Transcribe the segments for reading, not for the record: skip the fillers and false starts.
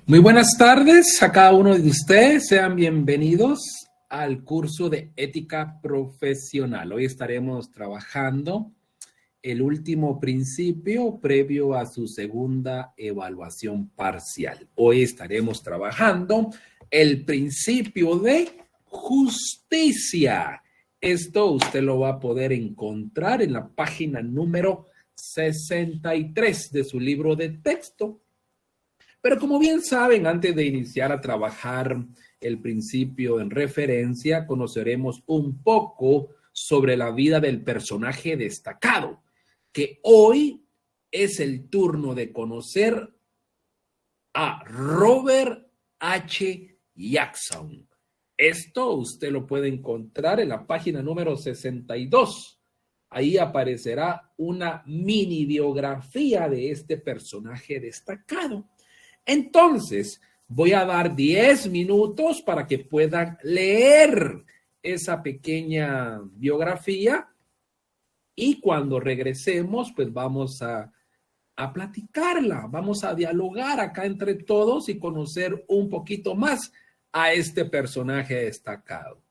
Muy buenas tardes a cada uno de ustedes. Sean bienvenidos al curso de ética profesional. Hoy estaremos trabajando el último principio previo a su segunda evaluación parcial. Hoy estaremos trabajando el principio de justicia. Esto usted lo va a poder encontrar en la página número 63 de su libro de texto. Pero como bien saben, antes de iniciar a trabajar el principio en referencia, conoceremos un poco sobre la vida del personaje destacado, que hoy es el turno de conocer a Robert H. Jackson. Esto usted lo puede encontrar en la página número 62. Ahí aparecerá una mini biografía de este personaje destacado. Entonces, voy a dar 10 minutos para que puedan leer esa pequeña biografía y cuando regresemos, pues vamos a platicarla, vamos a dialogar acá entre todos y conocer un poquito más a este personaje destacado.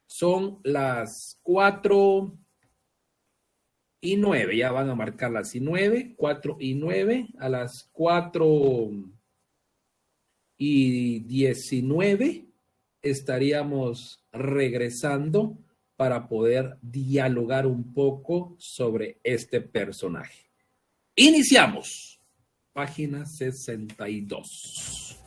Son las 4:09, ya van a marcar las 9, 4:09, a las 4:19 estaríamos regresando para poder dialogar un poco sobre este personaje. Iniciamos. Página 62.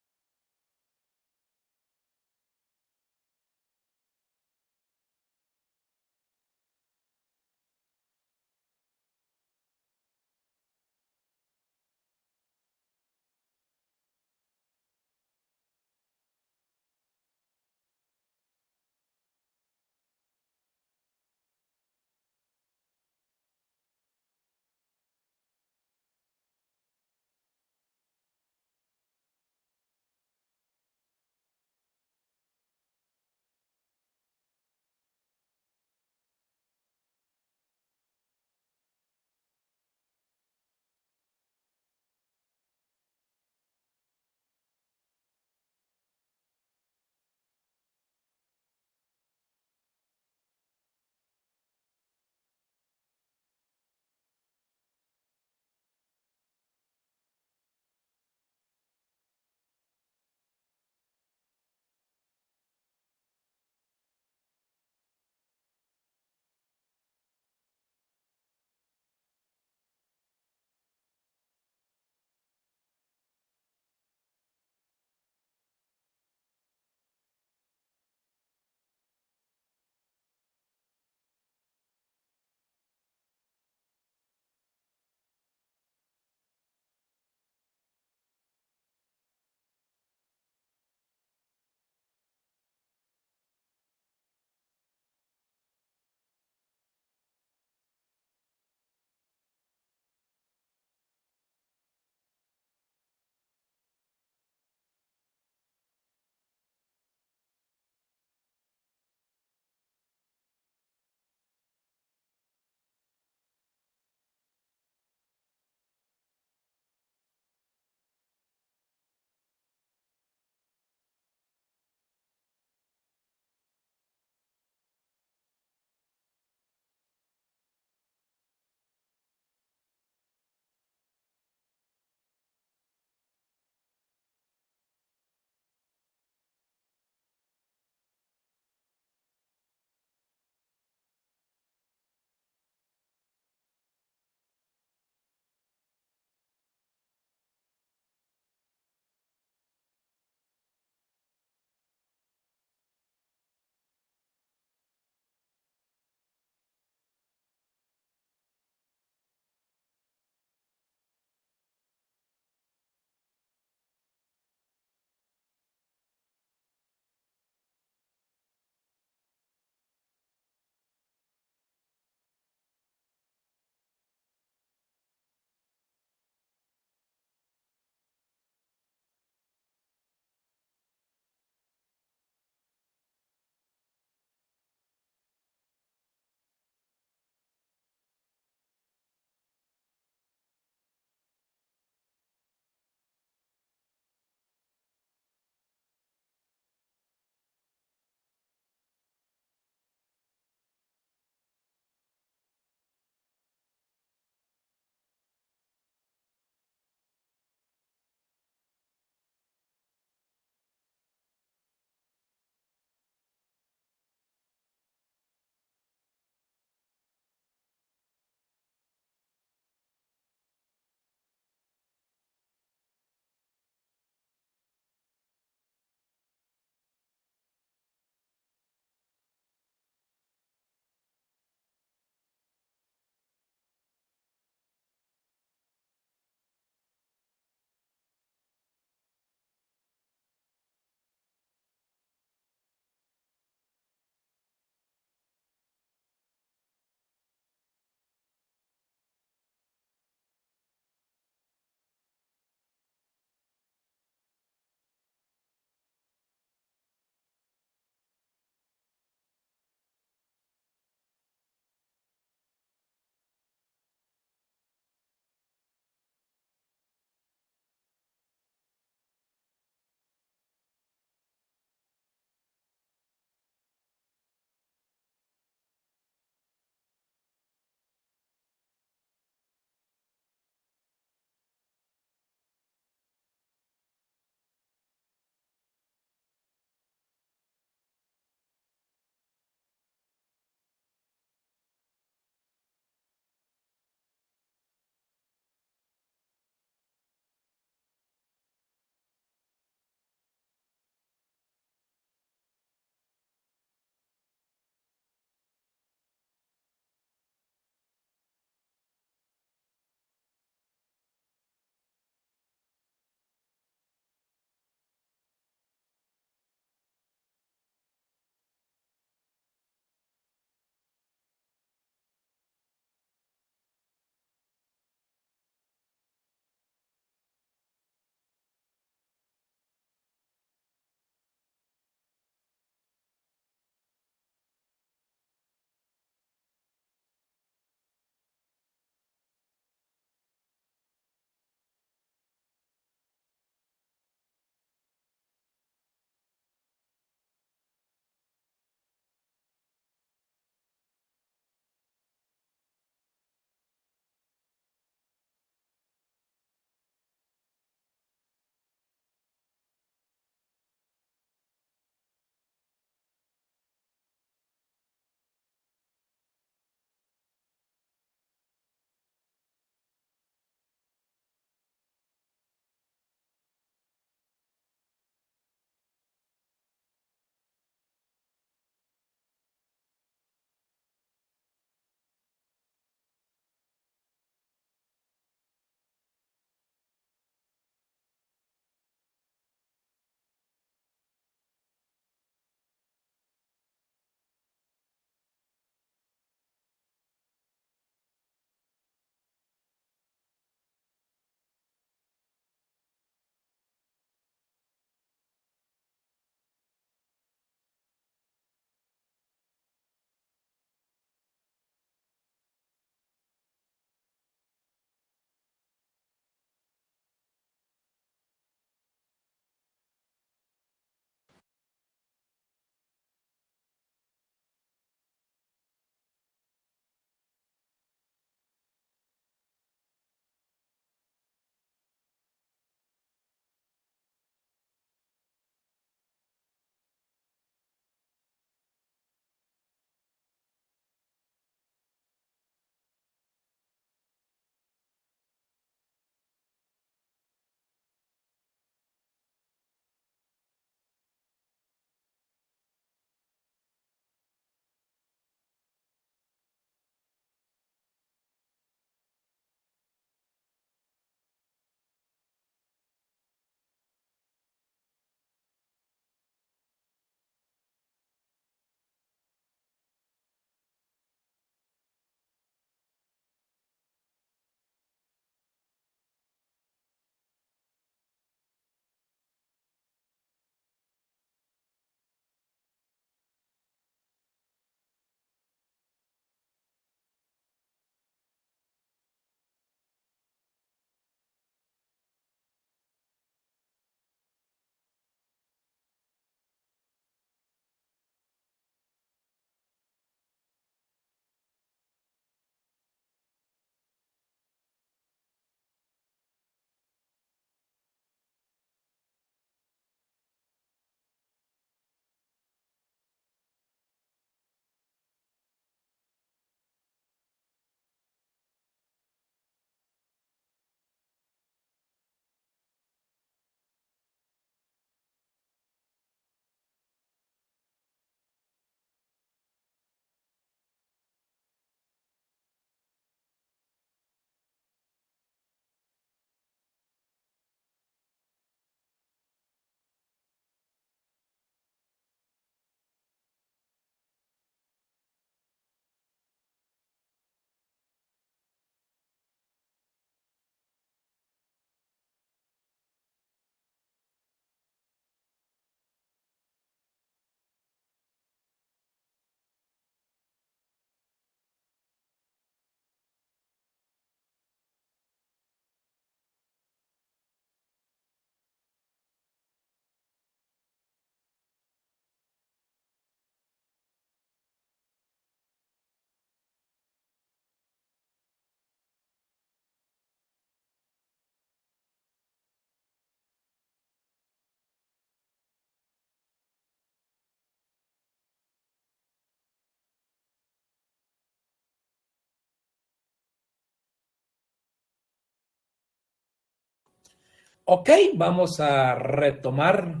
Ok, vamos a retomar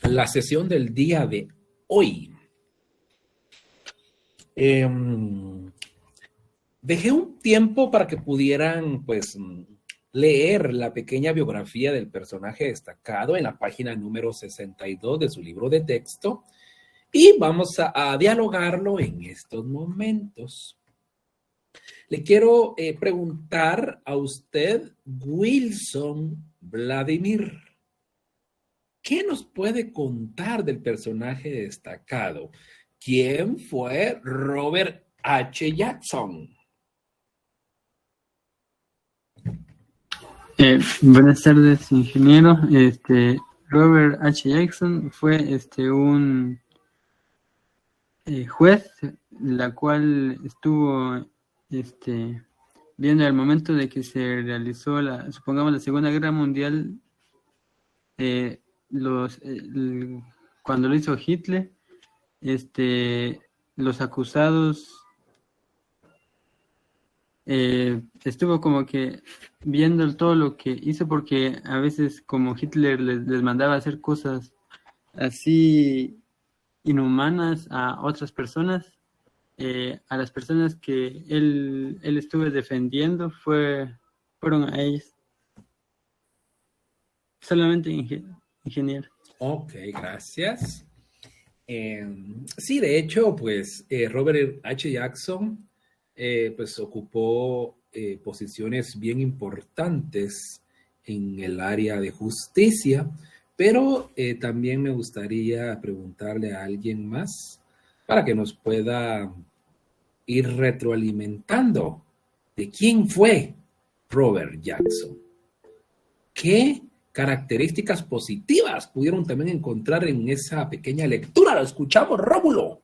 la sesión del día de hoy. Dejé un tiempo para que pudieran, pues, leer la pequeña biografía del personaje destacado en la página número 62 de su libro de texto y vamos a dialogarlo en estos momentos. Le quiero preguntar a usted, Wilson Vladimir, ¿qué nos puede contar del personaje destacado? ¿Quién fue Robert H. Jackson? Buenas tardes, ingeniero. Robert H. Jackson fue un juez, la cual estuvo viendo al momento de que se realizó supongamos, la Segunda Guerra Mundial, cuando lo hizo Hitler, los acusados, estuvo como que viendo todo lo que hizo, porque a veces como Hitler les mandaba hacer cosas así inhumanas a otras personas, a las personas que él estuvo defendiendo fueron a ellos. Solamente ingeniero. Ok, gracias. Sí, de hecho, pues Robert H. Jackson pues ocupó posiciones bien importantes en el área de justicia, pero también me gustaría preguntarle a alguien más para que nos pueda ir retroalimentando de quién fue Robert Jackson. ¿Qué características positivas pudieron también encontrar en esa pequeña lectura? Lo escuchamos, Rómulo.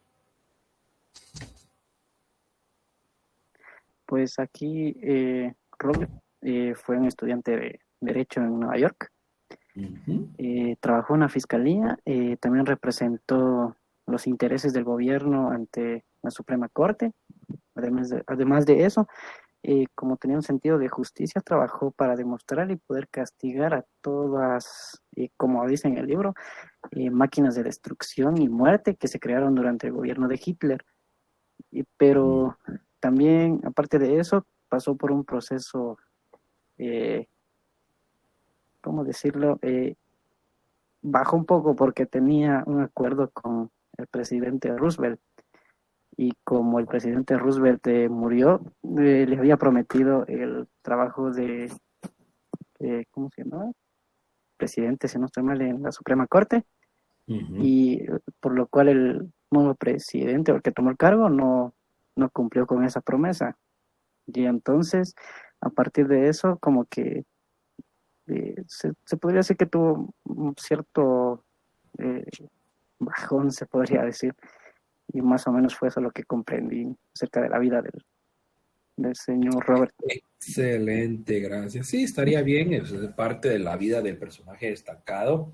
Pues aquí Robert fue un estudiante de Derecho en Nueva York. Trabajó en la fiscalía, también representó los intereses del gobierno ante la Suprema Corte. Además de eso, como tenía un sentido de justicia, trabajó para demostrar y poder castigar a todas, como dice en el libro, máquinas de destrucción y muerte que se crearon durante el gobierno de Hitler. Pero también, aparte de eso, pasó por un proceso, ¿cómo decirlo? Bajó un poco porque tenía un acuerdo con el presidente Roosevelt. Y como el presidente Roosevelt murió, le había prometido el trabajo de, ¿cómo se llama? Presidente, si no estoy mal, en la Suprema Corte. Y por lo cual el nuevo presidente, o el que tomó el cargo, no cumplió con esa promesa. Y entonces, a partir de eso, como que se podría decir que tuvo un cierto bajón, se podría decir. Y más o menos fue eso lo que comprendí acerca de la vida del señor Robert. Excelente, gracias. Sí, estaría bien, es parte de la vida del personaje destacado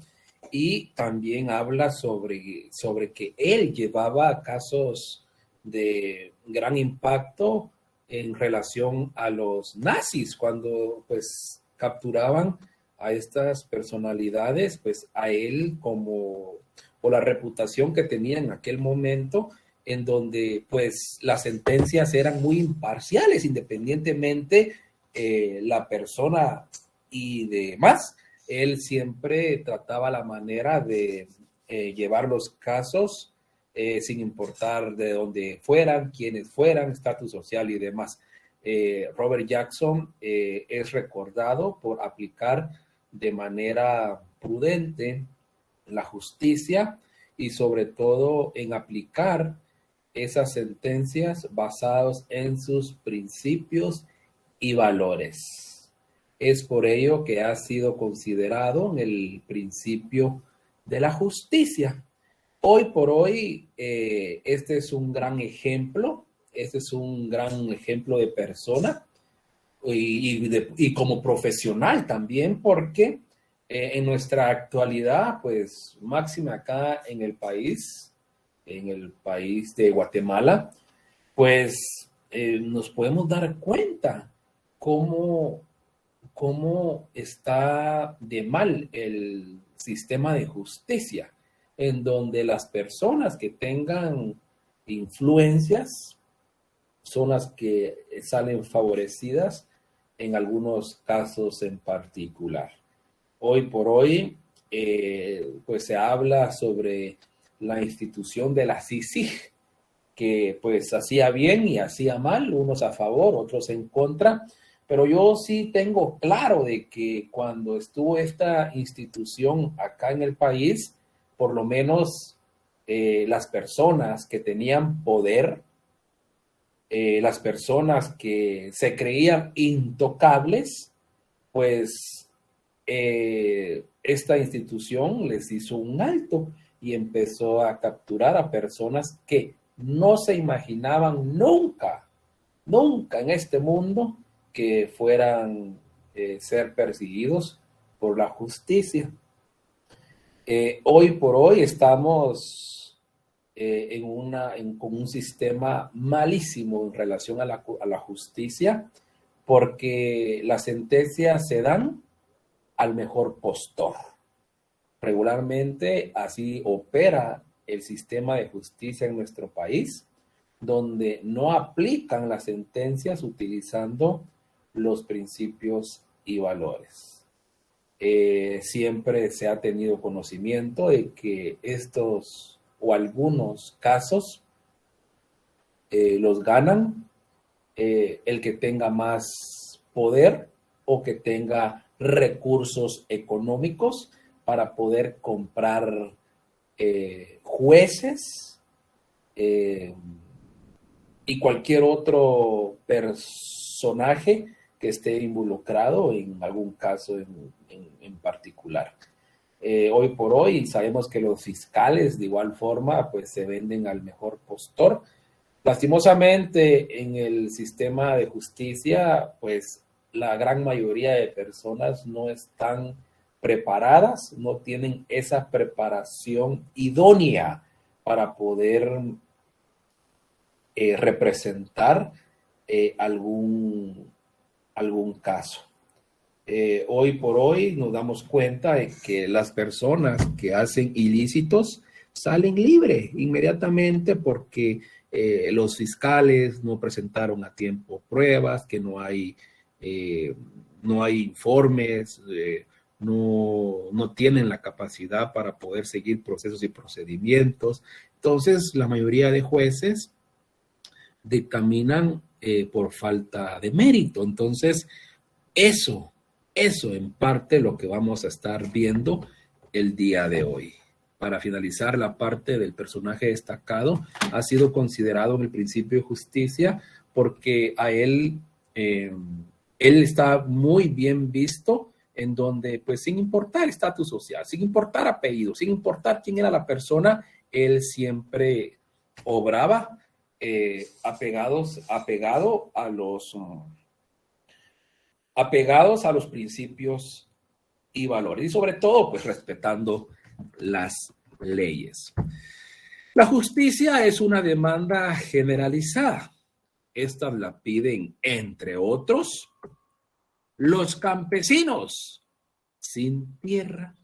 y también habla sobre que él llevaba casos de gran impacto en relación a los nazis cuando pues capturaban a estas personalidades, pues a él como por la reputación que tenía en aquel momento, en donde pues las sentencias eran muy imparciales, independientemente la persona y demás. Él siempre trataba la manera de llevar los casos sin importar de dónde fueran, quiénes fueran, estatus social y demás. Robert Jackson es recordado por aplicar de manera prudente la justicia y sobre todo en aplicar esas sentencias basadas en sus principios y valores. Es por ello que ha sido considerado en el principio de la justicia. Hoy por hoy, este es un gran ejemplo, de persona y como profesional también, porque en nuestra actualidad, pues máxima acá en el país de Guatemala, pues nos podemos dar cuenta cómo cómo está de mal el sistema de justicia, en donde las personas que tengan influencias son las que salen favorecidas en algunos casos en particular. Hoy por hoy, pues se habla sobre la institución de la CICIG, que pues hacía bien y hacía mal, unos a favor, otros en contra, pero yo sí tengo claro de que cuando estuvo esta institución acá en el país, por lo menos las personas que tenían poder, las personas que se creían intocables, pues esta institución les hizo un alto y empezó a capturar a personas que no se imaginaban nunca, nunca en este mundo que fueran ser perseguidos por la justicia. Hoy por hoy estamos con un sistema malísimo en relación a la justicia, porque las sentencias se dan al mejor postor. Regularmente así opera el sistema de justicia en nuestro país, donde no aplican las sentencias utilizando los principios y valores. Siempre se ha tenido conocimiento de que estos o algunos casos los ganan el que tenga más poder o que tenga recursos económicos para poder comprar jueces y cualquier otro personaje que esté involucrado en algún caso en particular. Hoy por hoy sabemos que los fiscales de igual forma pues se venden al mejor postor. Lastimosamente en el sistema de justicia pues la gran mayoría de personas no están preparadas, no tienen esa preparación idónea para poder representar algún caso. Hoy por hoy nos damos cuenta de que las personas que hacen ilícitos salen libres inmediatamente porque los fiscales no presentaron a tiempo pruebas, que no hay informes, no tienen la capacidad para poder seguir procesos y procedimientos. Entonces, la mayoría de jueces dictaminan por falta de mérito. Entonces, eso en parte lo que vamos a estar viendo el día de hoy. Para finalizar, la parte del personaje destacado ha sido considerado en el principio de justicia porque a él está muy bien visto, en donde pues sin importar estatus social, sin importar apellido, sin importar quién era la persona, él siempre obraba apegados a los principios y valores, y sobre todo pues respetando las leyes. La justicia es una demanda generalizada. Estas la piden, entre otros, los campesinos sin tierra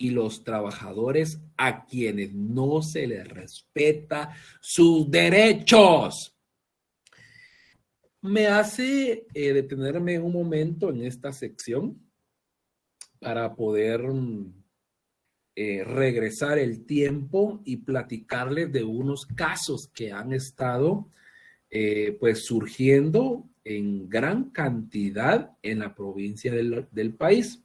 y los trabajadores a quienes no se les respeta sus derechos. Me hace detenerme un momento en esta sección para poder regresar el tiempo y platicarles de unos casos que han estado pues surgiendo en gran cantidad en la provincia del país.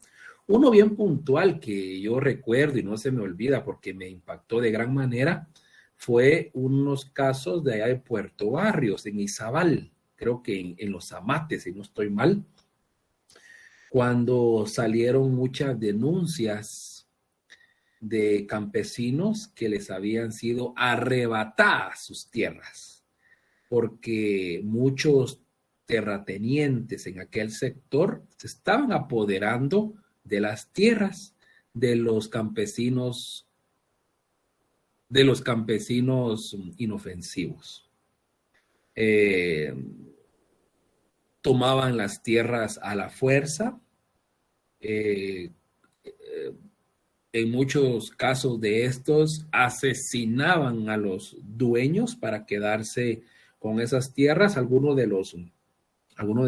Uno bien puntual que yo recuerdo y no se me olvida porque me impactó de gran manera fue unos casos de allá de Puerto Barrios, en Izabal, creo que en Los Amates, si no estoy mal, cuando salieron muchas denuncias de campesinos que les habían sido arrebatadas sus tierras, porque muchos terratenientes en aquel sector se estaban apoderando de las tierras de los campesinos inofensivos. tomaban las tierras a la fuerza. En muchos casos de estos asesinaban a los dueños para quedarse con esas tierras. Algunos de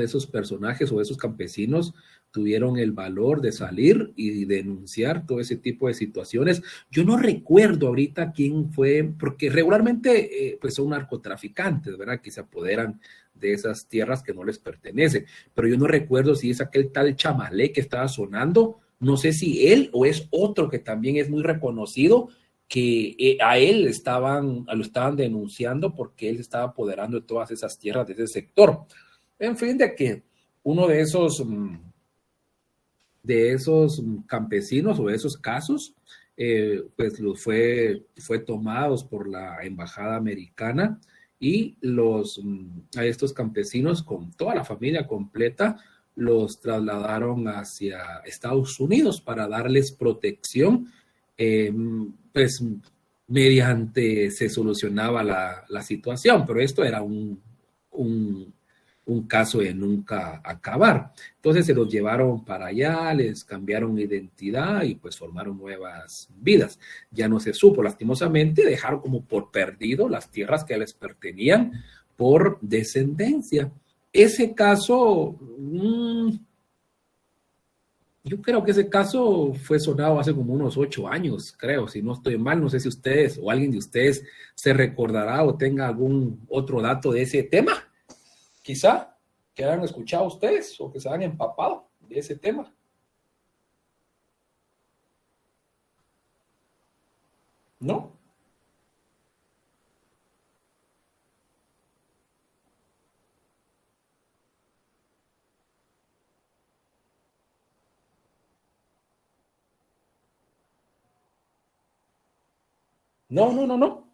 esos personajes o de esos campesinos tuvieron el valor de salir y denunciar todo ese tipo de situaciones. Yo no recuerdo ahorita quién fue, porque regularmente pues son narcotraficantes, ¿verdad? Que se apoderan de esas tierras que no les pertenecen. Pero yo no recuerdo si es aquel tal Chamalé que estaba sonando. No sé si él o es otro que también es muy reconocido, que a él lo estaban denunciando porque él estaba apoderando de todas esas tierras de ese sector. En fin, de que uno de esos campesinos o de esos casos, pues fue tomados por la embajada americana y a estos campesinos con toda la familia completa los trasladaron hacia Estados Unidos para darles protección, pues mediante se solucionaba la situación, pero esto era un caso de nunca acabar. Entonces se los llevaron para allá, les cambiaron identidad y pues formaron nuevas vidas. Ya no se supo, lastimosamente, dejaron como por perdido las tierras que les pertenían por descendencia. Ese caso, yo creo que ese caso fue sonado hace como unos 8 años, creo, si no estoy mal. No sé si ustedes o alguien de ustedes se recordará o tenga algún otro dato de ese tema. Quizá que hayan escuchado ustedes o que se hayan empapado de ese tema. ¿No? No.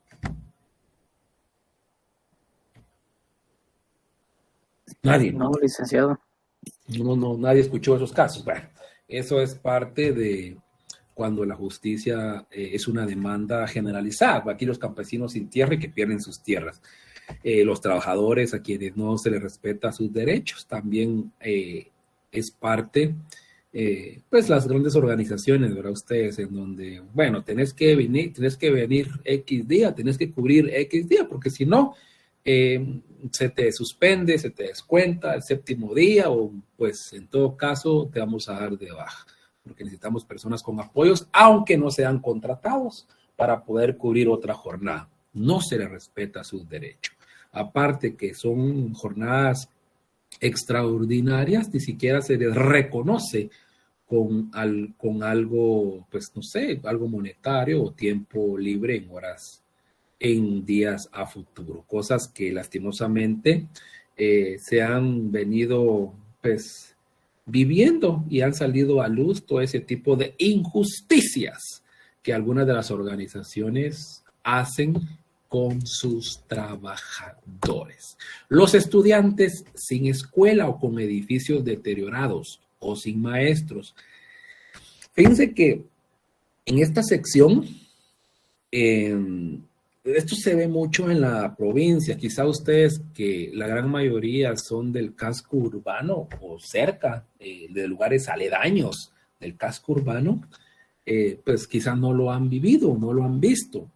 Nadie. No, licenciado. No, nadie escuchó esos casos. Bueno, eso es parte de cuando la justicia es una demanda generalizada. Aquí los campesinos sin tierra y que pierden sus tierras. Los trabajadores a quienes no se les respeta sus derechos. También es parte, pues las grandes organizaciones, ¿verdad? Ustedes, en donde, bueno, tenés que venir X día, tenés que cubrir X día, porque si no, se te suspende, se te descuenta el 7º día o pues en todo caso te vamos a dar de baja, porque necesitamos personas con apoyos, aunque no sean contratados, para poder cubrir otra jornada. No se les respeta sus derechos. Aparte que son jornadas extraordinarias, ni siquiera se les reconoce con algo, pues no sé, algo monetario o tiempo libre en días a futuro, cosas que lastimosamente se han venido pues viviendo y han salido a luz todo ese tipo de injusticias que algunas de las organizaciones hacen con sus trabajadores. Los estudiantes sin escuela o con edificios deteriorados o sin maestros. Fíjense que en esta sección esto se ve mucho en la provincia. Quizá ustedes, que la gran mayoría son del casco urbano o cerca de lugares aledaños del casco urbano, pues quizá no lo han vivido, no lo han visto.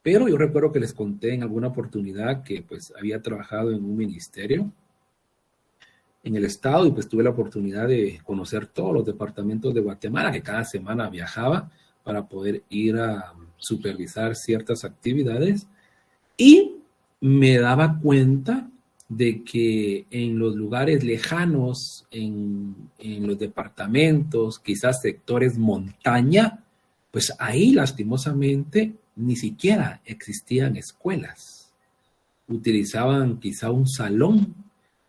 Pero yo recuerdo que les conté en alguna oportunidad que pues había trabajado en un ministerio en el estado y pues tuve la oportunidad de conocer todos los departamentos de Guatemala, que cada semana viajaba para poder ir a supervisar ciertas actividades y me daba cuenta de que en los lugares lejanos, en los departamentos, quizás sectores montaña, pues ahí lastimosamente ni siquiera existían escuelas. Utilizaban quizá un salón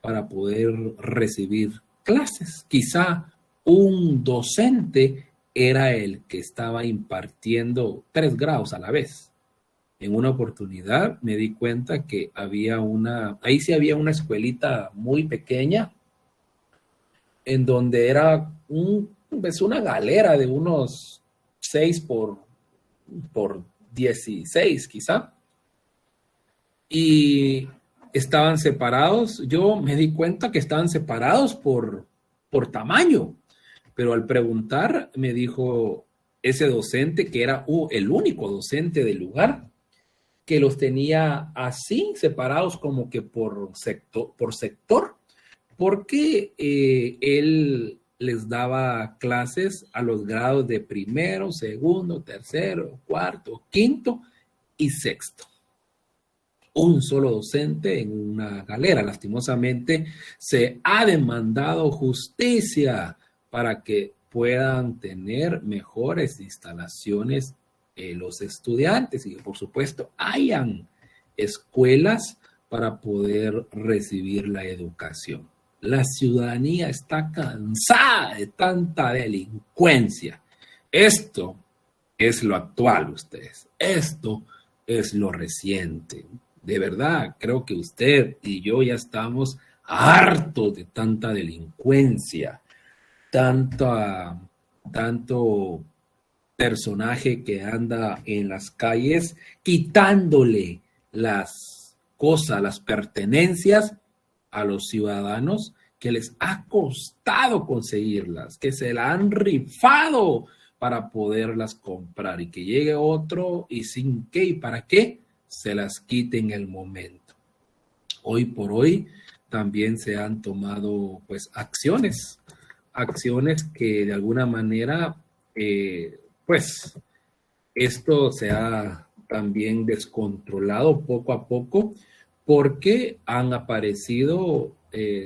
para poder recibir clases. Quizá un docente era el que estaba impartiendo 3 grados a la vez. En una oportunidad me di cuenta que ahí sí había una escuelita muy pequeña, en donde era una galera de unos 6 por 16 quizá. Y estaban separados. Yo me di cuenta que estaban separados por tamaño, pero al preguntar me dijo ese docente, que era el único docente del lugar, que los tenía así, separados como que por sector, porque él les daba clases a los grados de primero, segundo, tercero, cuarto, quinto y sexto. Un solo docente en una galera. Lastimosamente, se ha demandado justicia para que puedan tener mejores instalaciones los estudiantes y que, por supuesto, hayan escuelas para poder recibir la educación. La ciudadanía está cansada de tanta delincuencia. Esto es lo actual, ustedes. Esto es lo reciente. De verdad, creo que usted y yo ya estamos hartos de tanta delincuencia, tanto personaje que anda en las calles quitándole las cosas, las pertenencias a los ciudadanos que les ha costado conseguirlas, que se la han rifado para poderlas comprar y que llegue otro y sin qué y para qué se las quite en el momento. Hoy por hoy también se han tomado pues acciones que de alguna manera pues esto se ha también descontrolado poco a poco porque han aparecido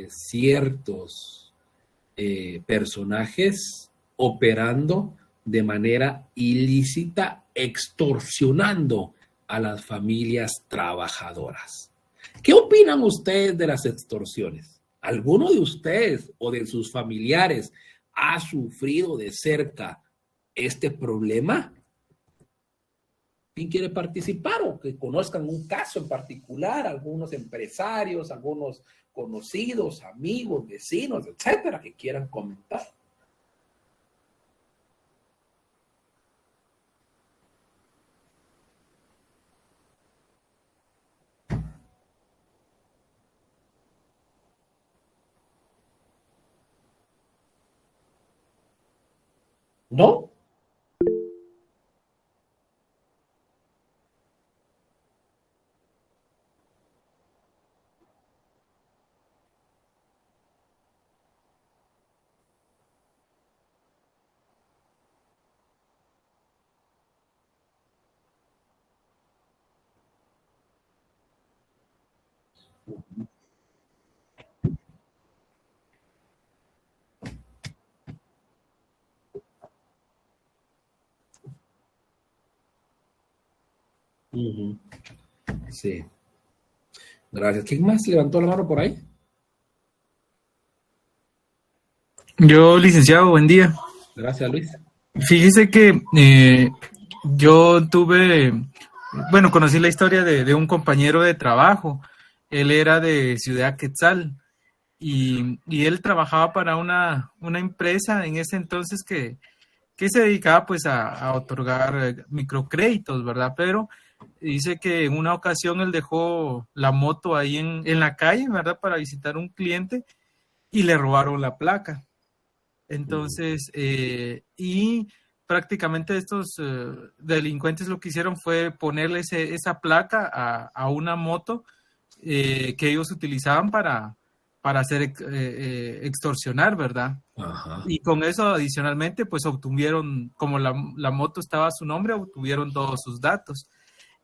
ciertos personajes operando de manera ilícita, extorsionando a las familias trabajadoras. ¿Qué opinan ustedes de las extorsiones? ¿Alguno de ustedes o de sus familiares ha sufrido de cerca este problema? ¿Quién quiere participar o que conozcan un caso en particular? Algunos empresarios, algunos conocidos, amigos, vecinos, etcétera, que quieran comentar. ¿No? Uh-huh. Sí. Gracias. ¿Quién más levantó la mano por ahí? Yo, licenciado, buen día. Gracias, Luis. Fíjese que yo conocí la historia de un compañero de trabajo. Él era de Ciudad Quetzal y él trabajaba para una empresa en ese entonces que se dedicaba pues a otorgar microcréditos, ¿verdad? Pero dice que en una ocasión él dejó la moto ahí en la calle, ¿verdad? Para visitar un cliente y le robaron la placa. Entonces, y prácticamente estos delincuentes lo que hicieron fue ponerle esa placa a una moto que ellos utilizaban para hacer extorsionar, ¿verdad? Ajá. Y con eso adicionalmente pues obtuvieron, como la moto estaba a su nombre, obtuvieron todos sus datos.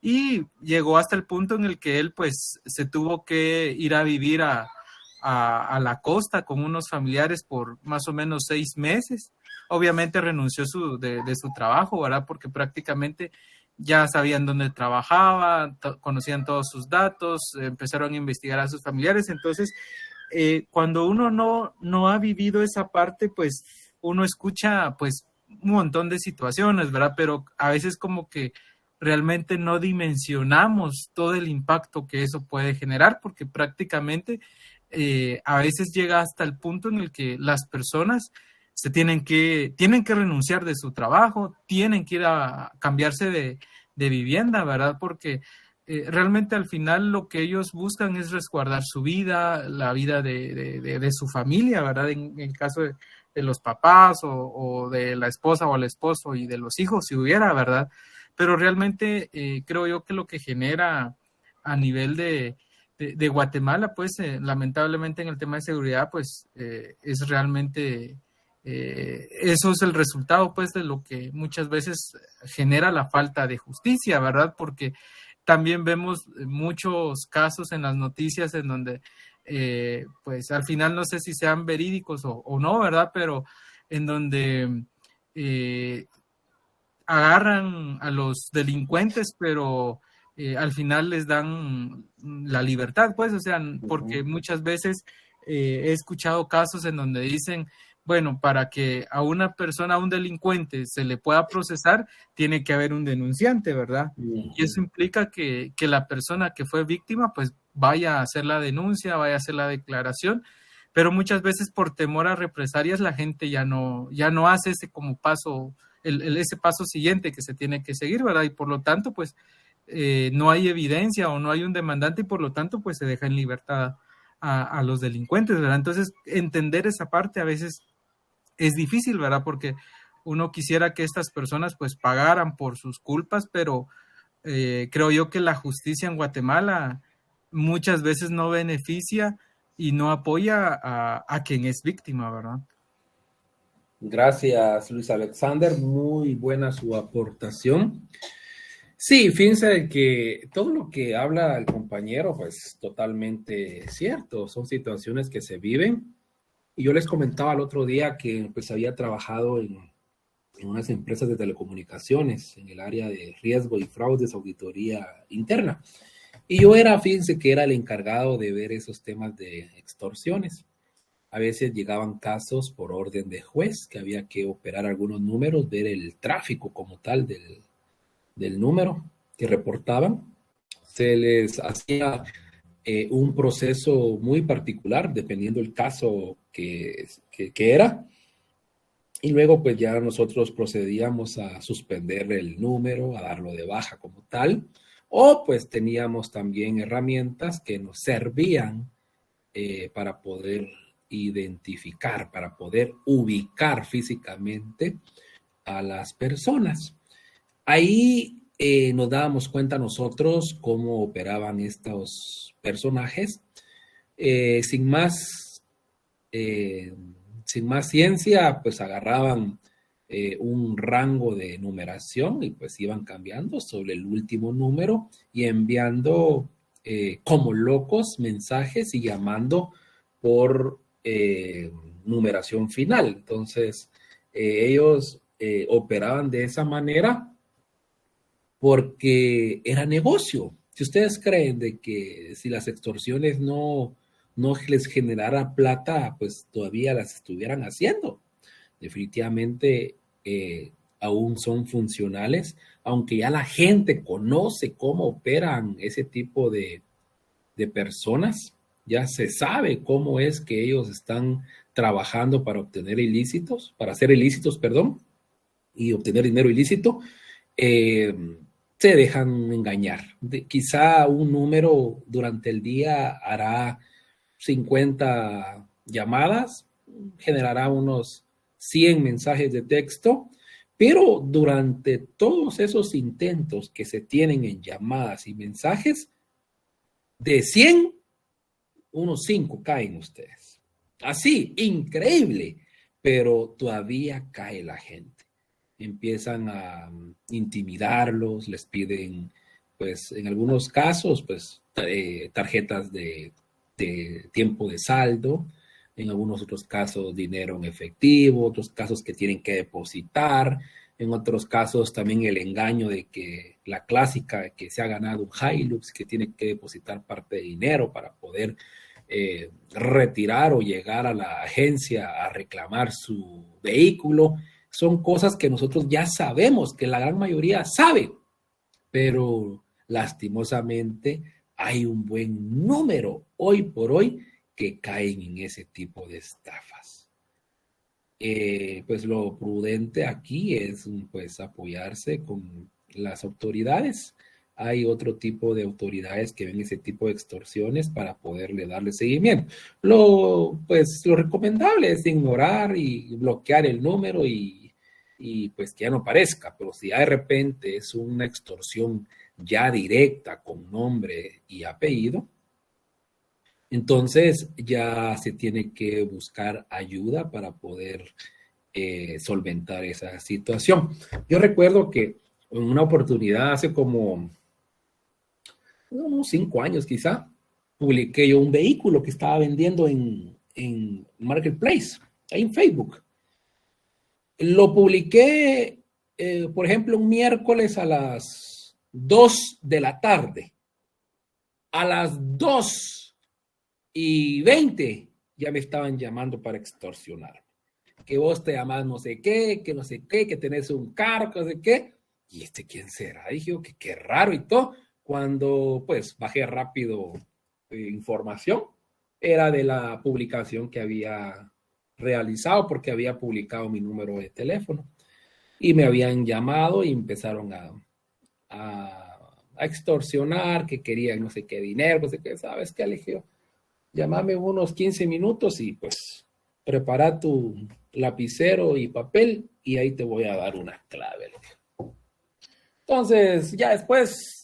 Y llegó hasta el punto en el que él pues se tuvo que ir a vivir a la costa con unos familiares por más o menos 6 meses. Obviamente renunció de su trabajo, ¿verdad? Porque prácticamente ya sabían dónde trabajaba, conocían todos sus datos, empezaron a investigar a sus familiares. Entonces, cuando uno no ha vivido esa parte, pues uno escucha pues un montón de situaciones, ¿verdad? Pero a veces como que realmente no dimensionamos todo el impacto que eso puede generar, porque prácticamente a veces llega hasta el punto en el que las personas tienen que renunciar de su trabajo, tienen que ir a cambiarse de vivienda, ¿verdad? Porque realmente al final lo que ellos buscan es resguardar su vida, la vida de su familia, ¿verdad? En el caso de los papás o de la esposa o el esposo y de los hijos, si hubiera, ¿verdad? Pero realmente creo yo que lo que genera a nivel de Guatemala, pues lamentablemente en el tema de seguridad, pues es realmente, eso es el resultado, pues, de lo que muchas veces genera la falta de justicia, ¿verdad? Porque también vemos muchos casos en las noticias en donde, pues al final no sé si sean verídicos o no, ¿verdad? Pero en donde agarran a los delincuentes, pero al final les dan la libertad, pues, o sea, porque muchas veces he escuchado casos en donde dicen, bueno, para que a una persona, a un delincuente, se le pueda procesar, tiene que haber un denunciante, ¿verdad? Y eso implica que la persona que fue víctima, pues, vaya a hacer la denuncia, vaya a hacer la declaración, pero muchas veces por temor a represalias la gente ya no hace ese como paso, ese paso siguiente que se tiene que seguir, ¿verdad? Y por lo tanto, pues, no hay evidencia o no hay un demandante y por lo tanto, pues, se deja en libertad a los delincuentes, ¿verdad? Entonces, entender esa parte a veces es difícil, ¿verdad? Porque uno quisiera que estas personas, pues, pagaran por sus culpas, pero creo yo que la justicia en Guatemala muchas veces no beneficia y no apoya a quien es víctima, ¿verdad? Gracias, Luis Alexander. Muy buena su aportación. Sí, fíjense que todo lo que habla el compañero, pues totalmente cierto. Son situaciones que se viven. Y yo les comentaba el otro día que pues había trabajado en unas empresas de telecomunicaciones en el área de riesgo y fraudes, auditoría interna. Y yo fíjense que era el encargado de ver esos temas de extorsiones. A veces llegaban casos por orden de juez, que había que operar algunos números, ver el tráfico como tal del número que reportaban. Se les hacía un proceso muy particular, dependiendo del caso que era. Y luego pues ya nosotros procedíamos a suspender el número, a darlo de baja como tal. O pues teníamos también herramientas que nos servían para poder identificar, para poder ubicar físicamente a las personas. Ahí nos dábamos cuenta nosotros cómo operaban estos personajes. Sin más ciencia, pues agarraban un rango de numeración y pues iban cambiando sobre el último número y enviando como locos mensajes y llamando por numeración final. Entonces, ellos operaban de esa manera porque era negocio. Si ustedes creen de que si las extorsiones no les generara plata, pues todavía las estuvieran haciendo. Definitivamente aún son funcionales, aunque ya la gente conoce cómo operan ese tipo de personas, ya se sabe cómo es que ellos están trabajando para obtener ilícitos, para hacer ilícitos, perdón, y obtener dinero ilícito. Se dejan engañar. Quizá un número durante el día hará 50 llamadas, generará unos 100 mensajes de texto, pero durante todos esos intentos que se tienen en llamadas y mensajes, de 100, unos 5 caen ustedes. Así, increíble, pero todavía cae la gente. Empiezan a intimidarlos, les piden, pues en algunos casos, pues tarjetas de tiempo de saldo, en algunos otros casos dinero en efectivo, otros casos que tienen que depositar, en otros casos también el engaño de que la clásica que se ha ganado un Hilux, que tiene que depositar parte de dinero para poder retirar o llegar a la agencia a reclamar su vehículo. Son cosas que nosotros ya sabemos, que la gran mayoría sabe, pero lastimosamente hay un buen número hoy por hoy que caen en ese tipo de estafas. Pues lo prudente aquí es pues apoyarse con las autoridades hay otro tipo de autoridades que ven ese tipo de extorsiones para poderle darle seguimiento. Pues, lo recomendable es ignorar y bloquear el número y pues que ya no aparezca, pero si ya de repente es una extorsión ya directa con nombre y apellido, entonces ya se tiene que buscar ayuda para poder solventar esa situación. Yo recuerdo que en una oportunidad hace como unos 5 años quizá, publiqué yo un vehículo que estaba vendiendo en Marketplace, ahí en Facebook. Lo publiqué, por ejemplo, un miércoles a las 2 de la tarde. A las 2:20 ya me estaban llamando para extorsionar. Que vos te llamás no sé qué, que no sé qué, que tenés un carro, que no sé qué. ¿Y quién será? Dije yo, que qué raro y todo. Cuando pues bajé rápido información, era de la publicación que había realizado porque había publicado mi número de teléfono y me habían llamado y empezaron a extorsionar, que querían no sé qué dinero, no sé qué, ¿sabes qué? Le dije yo, llámame unos 15 minutos y pues prepara tu lapicero y papel y ahí te voy a dar una clave. Le dije. Entonces, ya después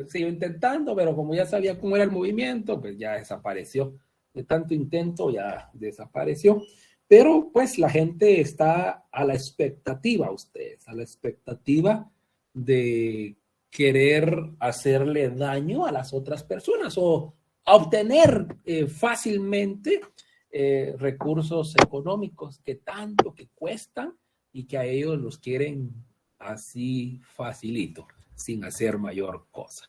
siguió intentando, pero como ya sabía cómo era el movimiento, pues ya desapareció. De tanto intento ya desapareció. Pero pues la gente está a la expectativa, ustedes, a la expectativa de querer hacerle daño a las otras personas o obtener fácilmente recursos económicos que tanto que cuestan y que a ellos los quieren así facilito, sin hacer mayor cosa.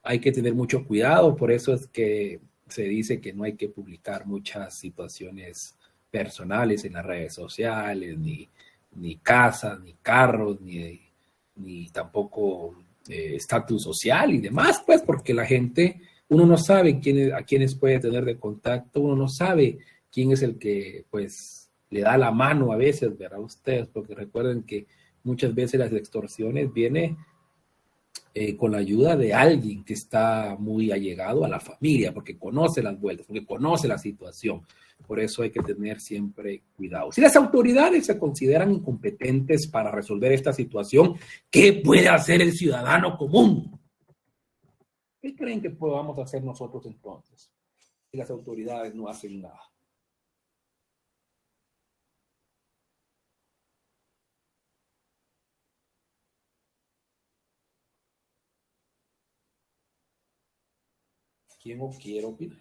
Hay que tener mucho cuidado, por eso es que se dice que no hay que publicar muchas situaciones personales en las redes sociales, ni casas, ni carros, ni tampoco estatus social y demás, pues porque la gente, uno no sabe a quiénes puede tener de contacto, uno no sabe quién es el que pues le da la mano a veces, ¿verdad? Ustedes, porque recuerden que muchas veces las extorsiones vienen con la ayuda de alguien que está muy allegado a la familia, porque conoce las vueltas, porque conoce la situación. Por eso hay que tener siempre cuidado. Si las autoridades se consideran incompetentes para resolver esta situación, ¿qué puede hacer el ciudadano común? ¿Qué creen que podamos hacer nosotros entonces si las autoridades no hacen nada? ¿Quién quiere opinar?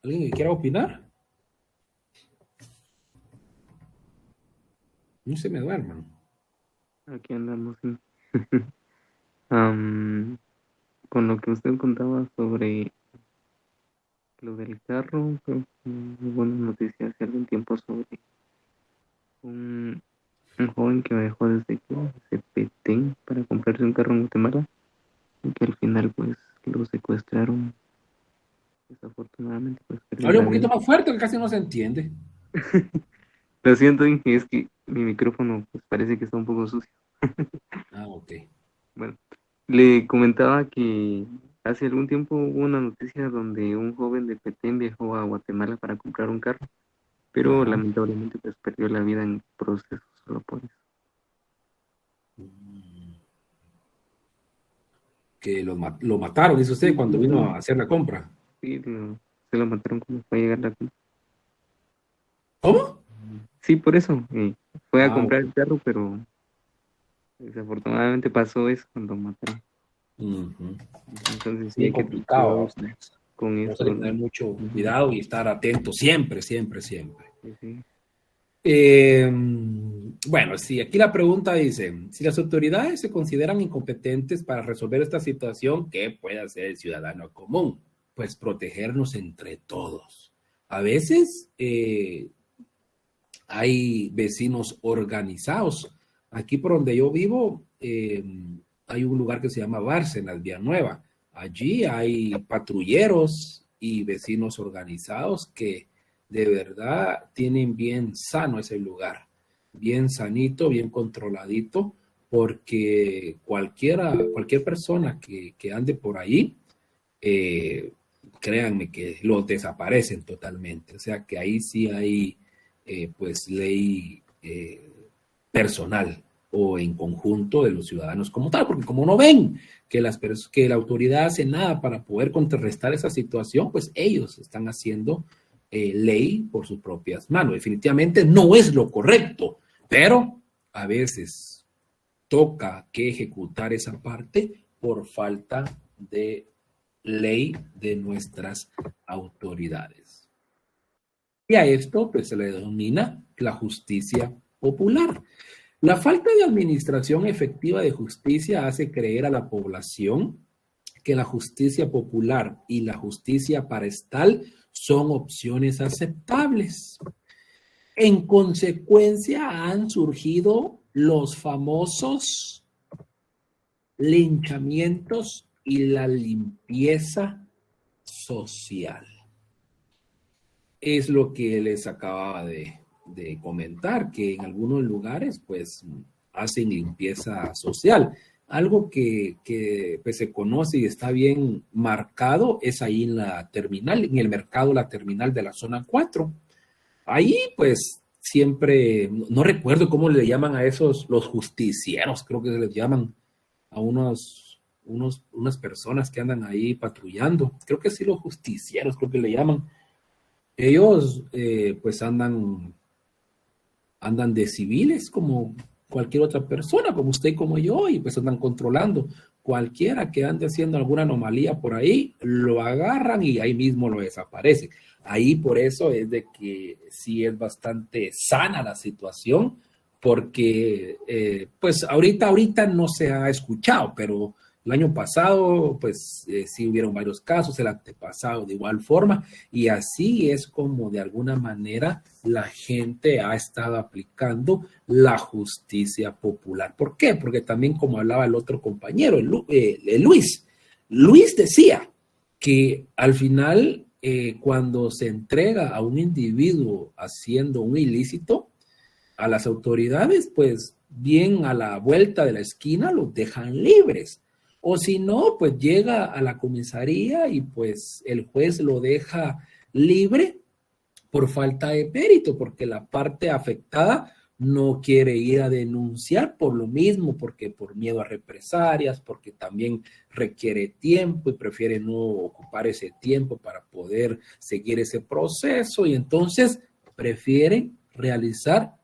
¿Alguien que quiera opinar? No se me duerman. Aquí andamos. Sí. Con lo que usted contaba sobre lo del carro, creo que hubo una noticia hace algún tiempo sobre un joven que dejó desde que se Petén para comprarse un carro en Guatemala y que al final pues lo secuestraron. Desafortunadamente pues perdió Habla la un poquito vida. más fuerte, que casi no se entiende. Lo siento, Inge, es que mi micrófono pues parece que está un poco sucio. Ah, ok. Bueno, le comentaba que hace algún tiempo hubo una noticia donde un joven de Petén viajó a Guatemala para comprar un carro, pero Ajá. lamentablemente pues perdió la vida en proceso solo por eso. Que lo mataron, dice usted, cuando vino a hacer la compra. Sí, se lo mataron cuando fue a llegar la compra. ¿Cómo? Sí, por eso. Fue a Ah, comprar ok. el carro, pero desafortunadamente pasó eso cuando mataron. Ujú. Entonces sí Bien hay que tener complicado, cuidado ustedes. con Por eso eso. hay que tener mucho Ujú. cuidado y estar atento siempre, siempre, siempre. Sí, sí. Bueno, sí, aquí la pregunta dice, si las autoridades se consideran incompetentes para resolver esta situación, ¿qué puede hacer el ciudadano común? Pues protegernos entre todos. A veces hay vecinos organizados. Aquí por donde yo vivo hay un lugar que se llama Bárcenas, Villanueva. Allí hay patrulleros y vecinos organizados que de verdad tienen bien sano ese lugar, bien sanito, bien controladito, porque cualquier persona que ande por ahí, eh, créanme que los desaparecen totalmente. O sea que ahí sí hay pues ley personal o en conjunto de los ciudadanos como tal, porque como no ven que que la autoridad hace nada para poder contrarrestar esa situación, pues ellos están haciendo ley por sus propias manos. Definitivamente no es lo correcto, pero a veces toca que ejecutar esa parte por falta de ley de nuestras autoridades. Y a esto pues se le denomina la justicia popular. La falta de administración efectiva de justicia hace creer a la población que la justicia popular y la justicia parestal son opciones aceptables. En consecuencia, han surgido los famosos linchamientos y la limpieza social. Es lo que les acababa de comentar, que en algunos lugares pues hacen limpieza social. Algo que pues, se conoce y está bien marcado es ahí en la terminal, en el mercado, la terminal de la zona 4. Ahí pues siempre, no recuerdo cómo le llaman a esos, los justicieros, creo que se les llaman a unas personas que andan ahí patrullando. Creo que sí, los justicieros, creo que le llaman. Ellos pues andan de civiles como cualquier otra persona, como usted y como yo, y pues andan controlando. Cualquiera que ande haciendo alguna anomalía por ahí, lo agarran y ahí mismo lo desaparece. Ahí por eso es de que sí es bastante sana la situación, porque pues ahorita no se ha escuchado, pero el año pasado pues sí hubieron varios casos, el antepasado de igual forma, y así es como de alguna manera la gente ha estado aplicando la justicia popular. ¿Por qué? Porque también, como hablaba el otro compañero, Luis decía que al final cuando se entrega a un individuo haciendo un ilícito a las autoridades, pues bien a la vuelta de la esquina los dejan libres. O si no, pues llega a la comisaría y pues el juez lo deja libre por falta de mérito, porque la parte afectada no quiere ir a denunciar por lo mismo, porque por miedo a represalias, porque también requiere tiempo y prefiere no ocupar ese tiempo para poder seguir ese proceso, y entonces prefiere realizar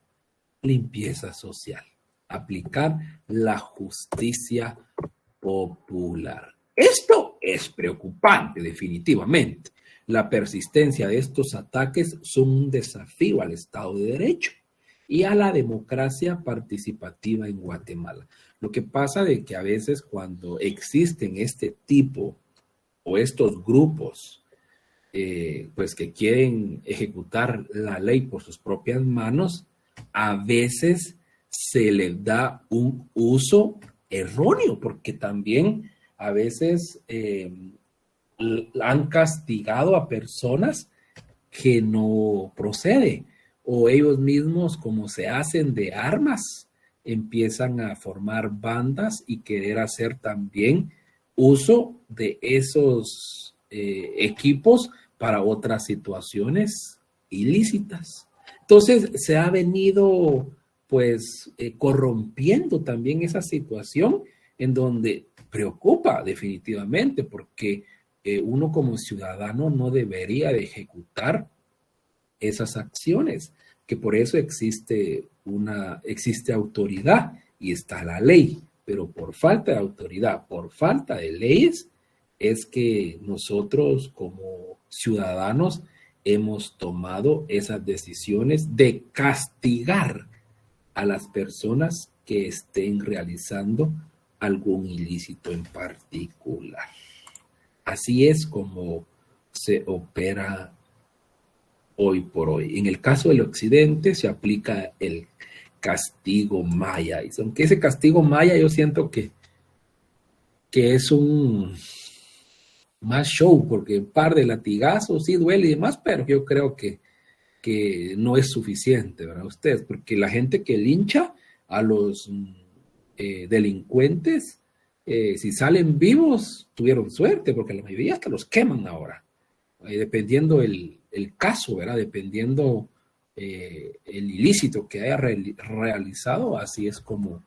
limpieza social, aplicar la justicia popular. Esto es preocupante, definitivamente. La persistencia de estos ataques son un desafío al Estado de Derecho y a la democracia participativa en Guatemala. Lo que pasa de que a veces cuando existen este tipo o estos grupos pues que quieren ejecutar la ley por sus propias manos, a veces se les da un uso erróneo, porque también a veces han castigado a personas que no procede, o ellos mismos, como se hacen de armas, empiezan a formar bandas y querer hacer también uso de esos equipos para otras situaciones ilícitas. Entonces se ha venido pues corrompiendo también esa situación, en donde preocupa definitivamente, porque uno como ciudadano no debería de ejecutar esas acciones, que por eso existe autoridad y está la ley, pero por falta de autoridad, por falta de leyes, es que nosotros como ciudadanos hemos tomado esas decisiones de castigar a las personas que estén realizando algún ilícito en particular. Así es como se opera hoy por hoy. En el caso del occidente se aplica el castigo maya. Y aunque ese castigo maya yo siento que es un más show, porque un par de latigazos sí duele y demás, pero yo creo que que no es suficiente, ¿verdad? Ustedes, porque la gente que lincha a los delincuentes, si salen vivos, tuvieron suerte, porque la mayoría hasta los queman ahora, dependiendo el caso, ¿verdad? Dependiendo el ilícito que haya realizado, así es como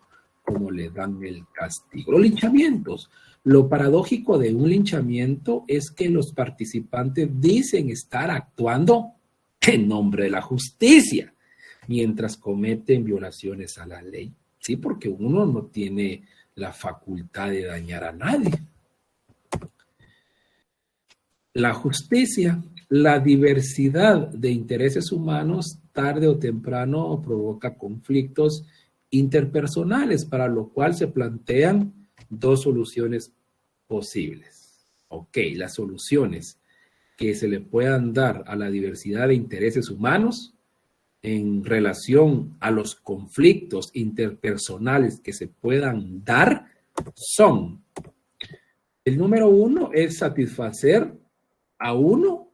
le dan el castigo. Los linchamientos. Lo paradójico de un linchamiento es que los participantes dicen estar actuando en nombre de la justicia, mientras cometen violaciones a la ley. Sí, porque uno no tiene la facultad de dañar a nadie. La justicia, la diversidad de intereses humanos, tarde o temprano provoca conflictos interpersonales, para lo cual se plantean dos soluciones posibles. Ok, las soluciones que se le puedan dar a la diversidad de intereses humanos en relación a los conflictos interpersonales que se puedan dar son: el número uno es satisfacer a uno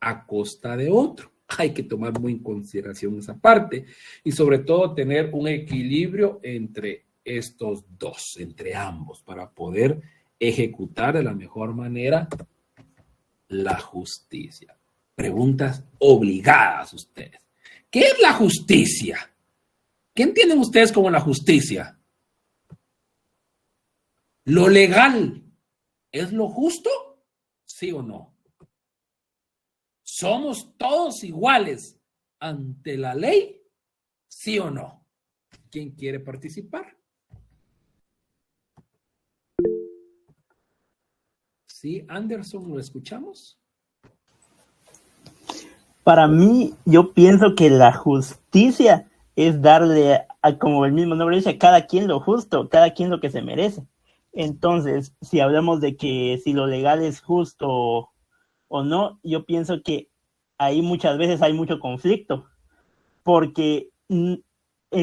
a costa de otro. Hay que tomar muy en consideración esa parte y sobre todo tener un equilibrio entre estos dos, entre ambos, para poder ejecutar de la mejor manera la justicia. Preguntas obligadas ustedes. ¿Qué es la justicia? ¿Qué entienden ustedes como la justicia? ¿Lo legal es lo justo? ¿Sí o no? ¿Somos todos iguales ante la ley? ¿Sí o no? ¿Quién quiere participar? Sí, Anderson, ¿lo escuchamos? Para mí, yo pienso que la justicia es darle, como el mismo nombre dice, a cada quien lo justo, cada quien lo que se merece. Entonces, si hablamos de que si lo legal es justo o no, yo pienso que ahí muchas veces hay mucho conflicto, porque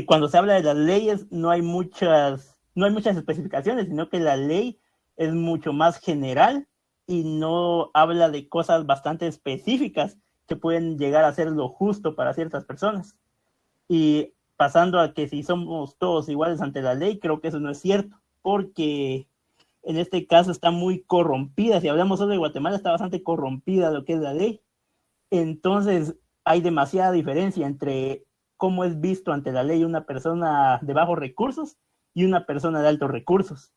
cuando se habla de las leyes no hay muchas especificaciones, sino que la ley es mucho más general y no habla de cosas bastante específicas que pueden llegar a ser lo justo para ciertas personas. Y pasando a que si somos todos iguales ante la ley, creo que eso no es cierto, porque en este caso está muy corrompida. Si hablamos solo de Guatemala, está bastante corrompida lo que es la ley. Entonces hay demasiada diferencia entre cómo es visto ante la ley una persona de bajos recursos y una persona de altos recursos.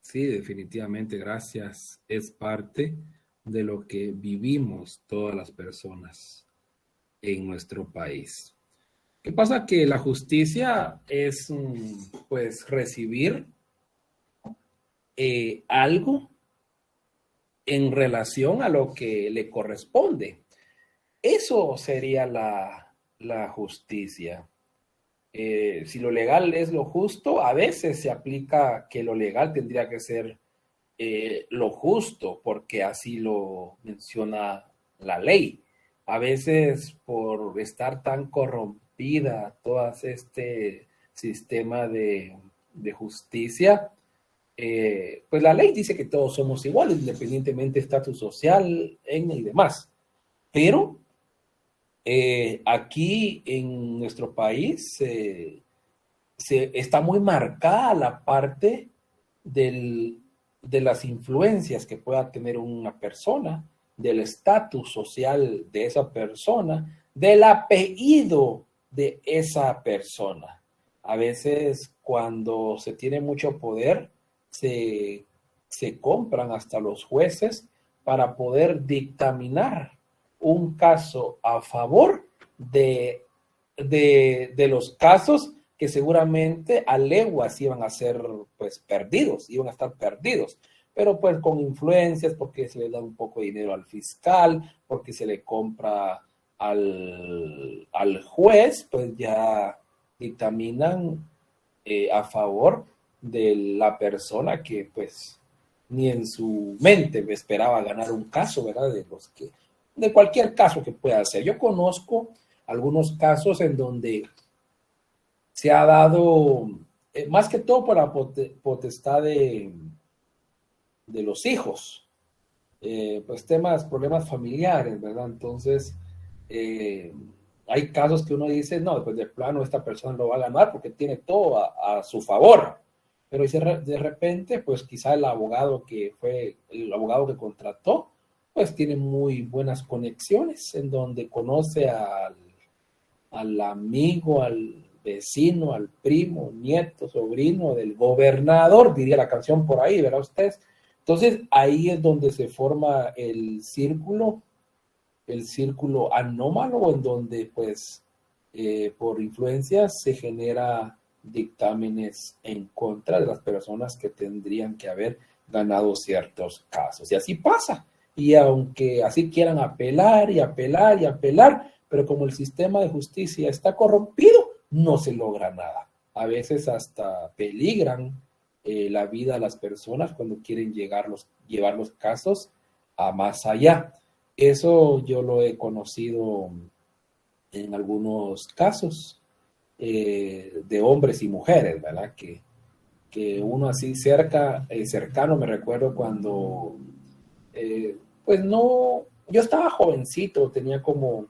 Sí, definitivamente, gracias. Es parte de lo que vivimos todas las personas en nuestro país. ¿Qué pasa? Que la justicia es, pues, recibir algo en relación a lo que le corresponde. Eso sería la justicia. Si lo legal es lo justo, a veces se aplica que lo legal tendría que ser lo justo, porque así lo menciona la ley. A veces, por estar tan corrompida todo este sistema de justicia, pues la ley dice que todos somos iguales, independientemente de estatus social, etnia y demás. Pero aquí en nuestro país está muy marcada la parte de las influencias que pueda tener una persona, del estatus social de esa persona, del apellido de esa persona. A veces cuando se tiene mucho poder, se compran hasta los jueces para poder dictaminar un caso a favor de los casos que seguramente a leguas iban a ser pues perdidos, iban a estar perdidos, pero pues con influencias, porque se le da un poco de dinero al fiscal, porque se le compra al juez, pues ya dictaminan a favor de la persona que pues ni en su mente esperaba ganar un caso, ¿verdad? De cualquier caso que pueda ser. Yo conozco algunos casos en donde se ha dado, más que todo por la potestad de los hijos. pues problemas familiares, ¿verdad? Entonces, eh, hay casos que uno dice, no, pues de plano esta persona lo va a ganar porque tiene todo a su favor. Pero de repente, pues quizá el abogado que contrató, pues tiene muy buenas conexiones en donde conoce al amigo, al vecino, al primo, nieto, sobrino del gobernador, diría la canción por ahí, ¿verdad ustedes? Entonces ahí es donde se forma el círculo anómalo, en donde pues por influencias se genera dictámenes en contra de las personas que tendrían que haber ganado ciertos casos. Y así pasa. Y aunque así quieran apelar y apelar y apelar, pero como el sistema de justicia está corrompido, no se logra nada. A veces hasta peligran la vida de las personas cuando quieren llevar los casos a más allá. Eso yo lo he conocido en algunos casos de hombres y mujeres, ¿verdad? Que uno así cercano, me recuerdo cuando, pues no, yo estaba jovencito, tenía como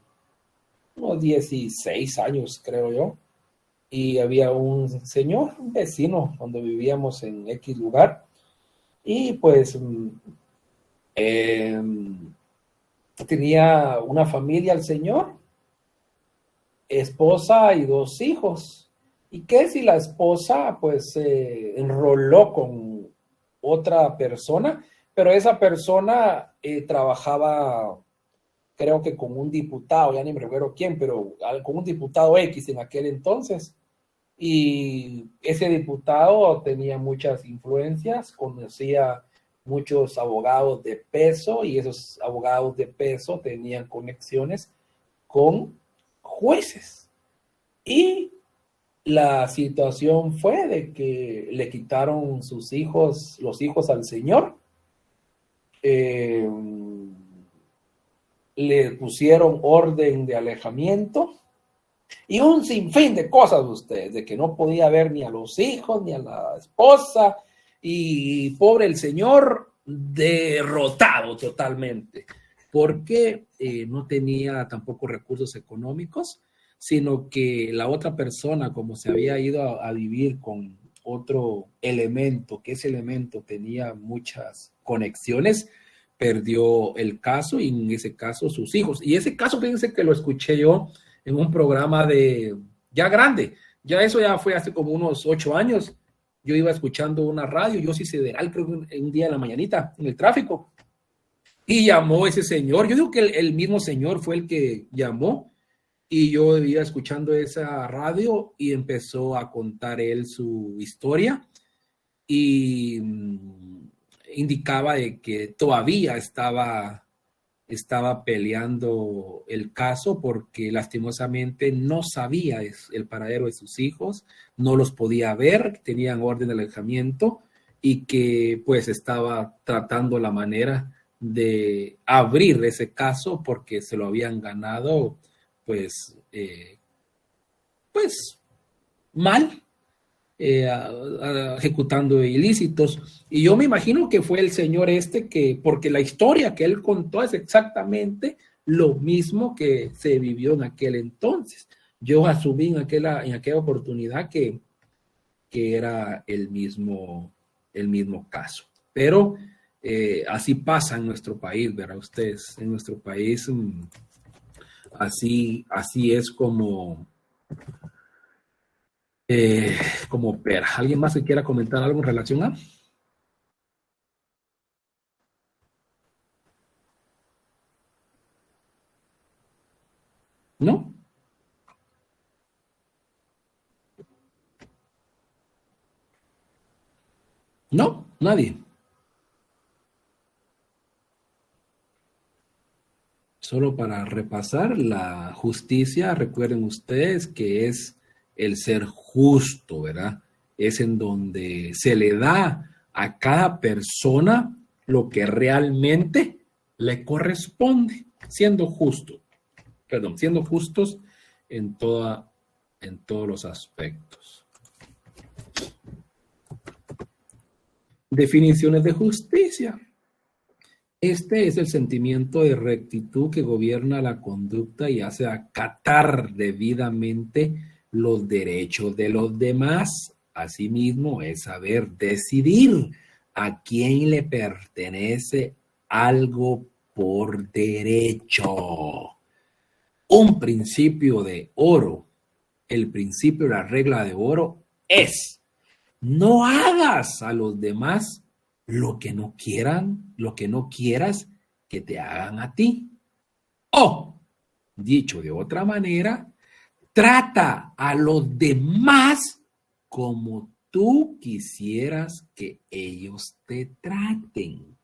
unos 16 años, creo yo, y había un señor, un vecino, donde vivíamos en X lugar, y pues tenía una familia el señor, esposa y 2 hijos. ¿Y qué si la esposa pues se enroló con otra persona? Pero esa persona trabajaba, creo que con un diputado, ya ni me recuerdo quién, pero con un diputado X en aquel entonces. Y ese diputado tenía muchas influencias, conocía muchos abogados de peso y esos abogados de peso tenían conexiones con jueces. Y la situación fue de que le quitaron sus hijos, los hijos al señor, le pusieron orden de alejamiento y un sinfín de cosas ustedes, de que no podía ver ni a los hijos ni a la esposa, y pobre el señor derrotado totalmente, porque no tenía tampoco recursos económicos, sino que la otra persona, como se había ido a vivir con otro elemento, que ese elemento tenía muchas conexiones, perdió el caso y en ese caso sus hijos. Y ese caso, fíjense que lo escuché yo en un programa ya grande, ya eso ya fue hace como unos 8 años. Yo iba escuchando una radio, yo sí sideral, creo que un día en la mañanita, en el tráfico, y llamó ese señor. Yo digo que el mismo señor fue el que llamó, y yo iba escuchando esa radio y empezó a contar él su historia y indicaba de que todavía estaba peleando el caso porque lastimosamente no sabía el paradero de sus hijos, no los podía ver, tenían orden de alejamiento y que pues estaba tratando la manera de abrir ese caso porque se lo habían ganado pues mal, ejecutando ilícitos. Y yo me imagino que fue el señor porque la historia que él contó es exactamente lo mismo que se vivió en aquel entonces. Yo asumí en aquella oportunidad que era el mismo caso. Pero así pasa en nuestro país, ¿verdad ustedes? En nuestro país así es como opera. ¿Alguien más que quiera comentar algo en relación a? ¿No? ¿No? Nadie. Solo para repasar, la justicia, recuerden ustedes que es el ser justo, ¿verdad? Es en donde se le da a cada persona lo que realmente le corresponde, siendo justos en todos los aspectos. Definiciones de justicia. Este es el sentimiento de rectitud que gobierna la conducta y hace acatar debidamente los derechos de los demás. Asimismo, es saber decidir a quién le pertenece algo por derecho. Un principio de oro, el principio de la regla de oro es: no hagas a los demás lo que no quieras que te hagan a ti. O, dicho de otra manera, trata a los demás como tú quisieras que ellos te traten.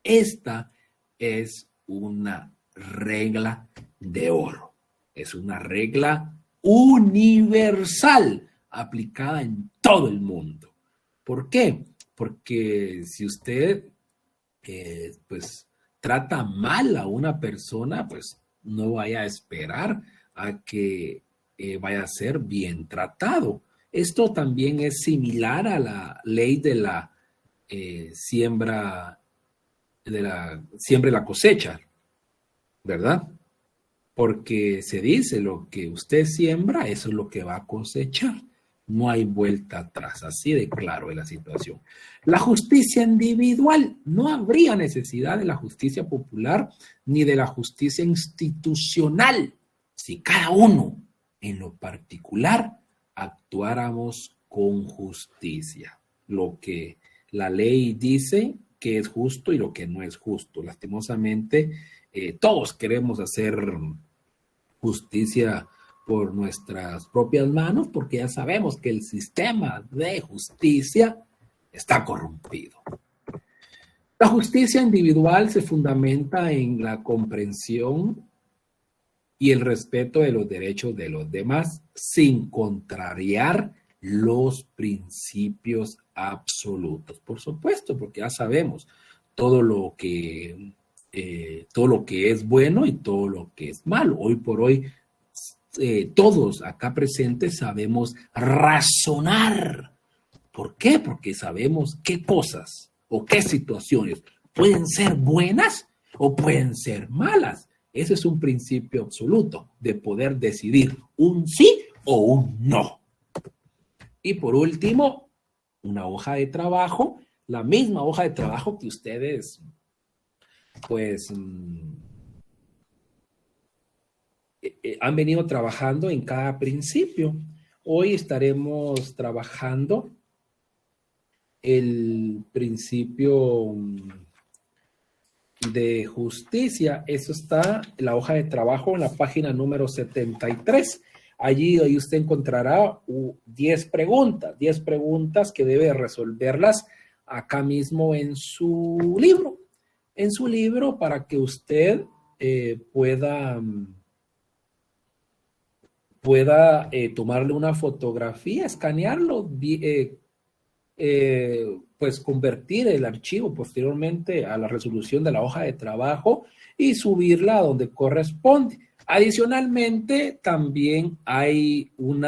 Esta es una regla de oro. Es una regla universal aplicada en todo el mundo. ¿Por qué? Porque si usted pues trata mal a una persona, pues no vaya a esperar a que vaya a ser bien tratado. Esto también es similar a la ley de la siembra y la cosecha, ¿verdad? Porque se dice, lo que usted siembra, eso es lo que va a cosechar. No hay vuelta atrás, así de claro es la situación. La justicia individual, no habría necesidad de la justicia popular ni de la justicia institucional si cada uno en lo particular actuáramos con justicia. Lo que la ley dice que es justo y lo que no es justo. Lastimosamente, todos queremos hacer justicia por nuestras propias manos, porque ya sabemos que el sistema de justicia está corrompido. La justicia individual se fundamenta en la comprensión y el respeto de los derechos de los demás, sin contrariar los principios absolutos. Por supuesto, porque ya sabemos todo lo que es bueno y todo lo que es malo. Hoy por hoy, todos acá presentes sabemos razonar. ¿Por qué? Porque sabemos qué cosas o qué situaciones pueden ser buenas o pueden ser malas. Ese es un principio absoluto de poder decidir un sí o un no. Y por último, una hoja de trabajo, la misma hoja de trabajo que ustedes pues han venido trabajando en cada principio. Hoy estaremos trabajando el principio de justicia. Eso está en la hoja de trabajo en la página número 73. Allí usted encontrará 10 preguntas que debe resolverlas acá mismo en su libro. En su libro, para que usted pueda tomarle una fotografía, escanearlo, pues convertir el archivo posteriormente a la resolución de la hoja de trabajo y subirla a donde corresponde. Adicionalmente, también hay un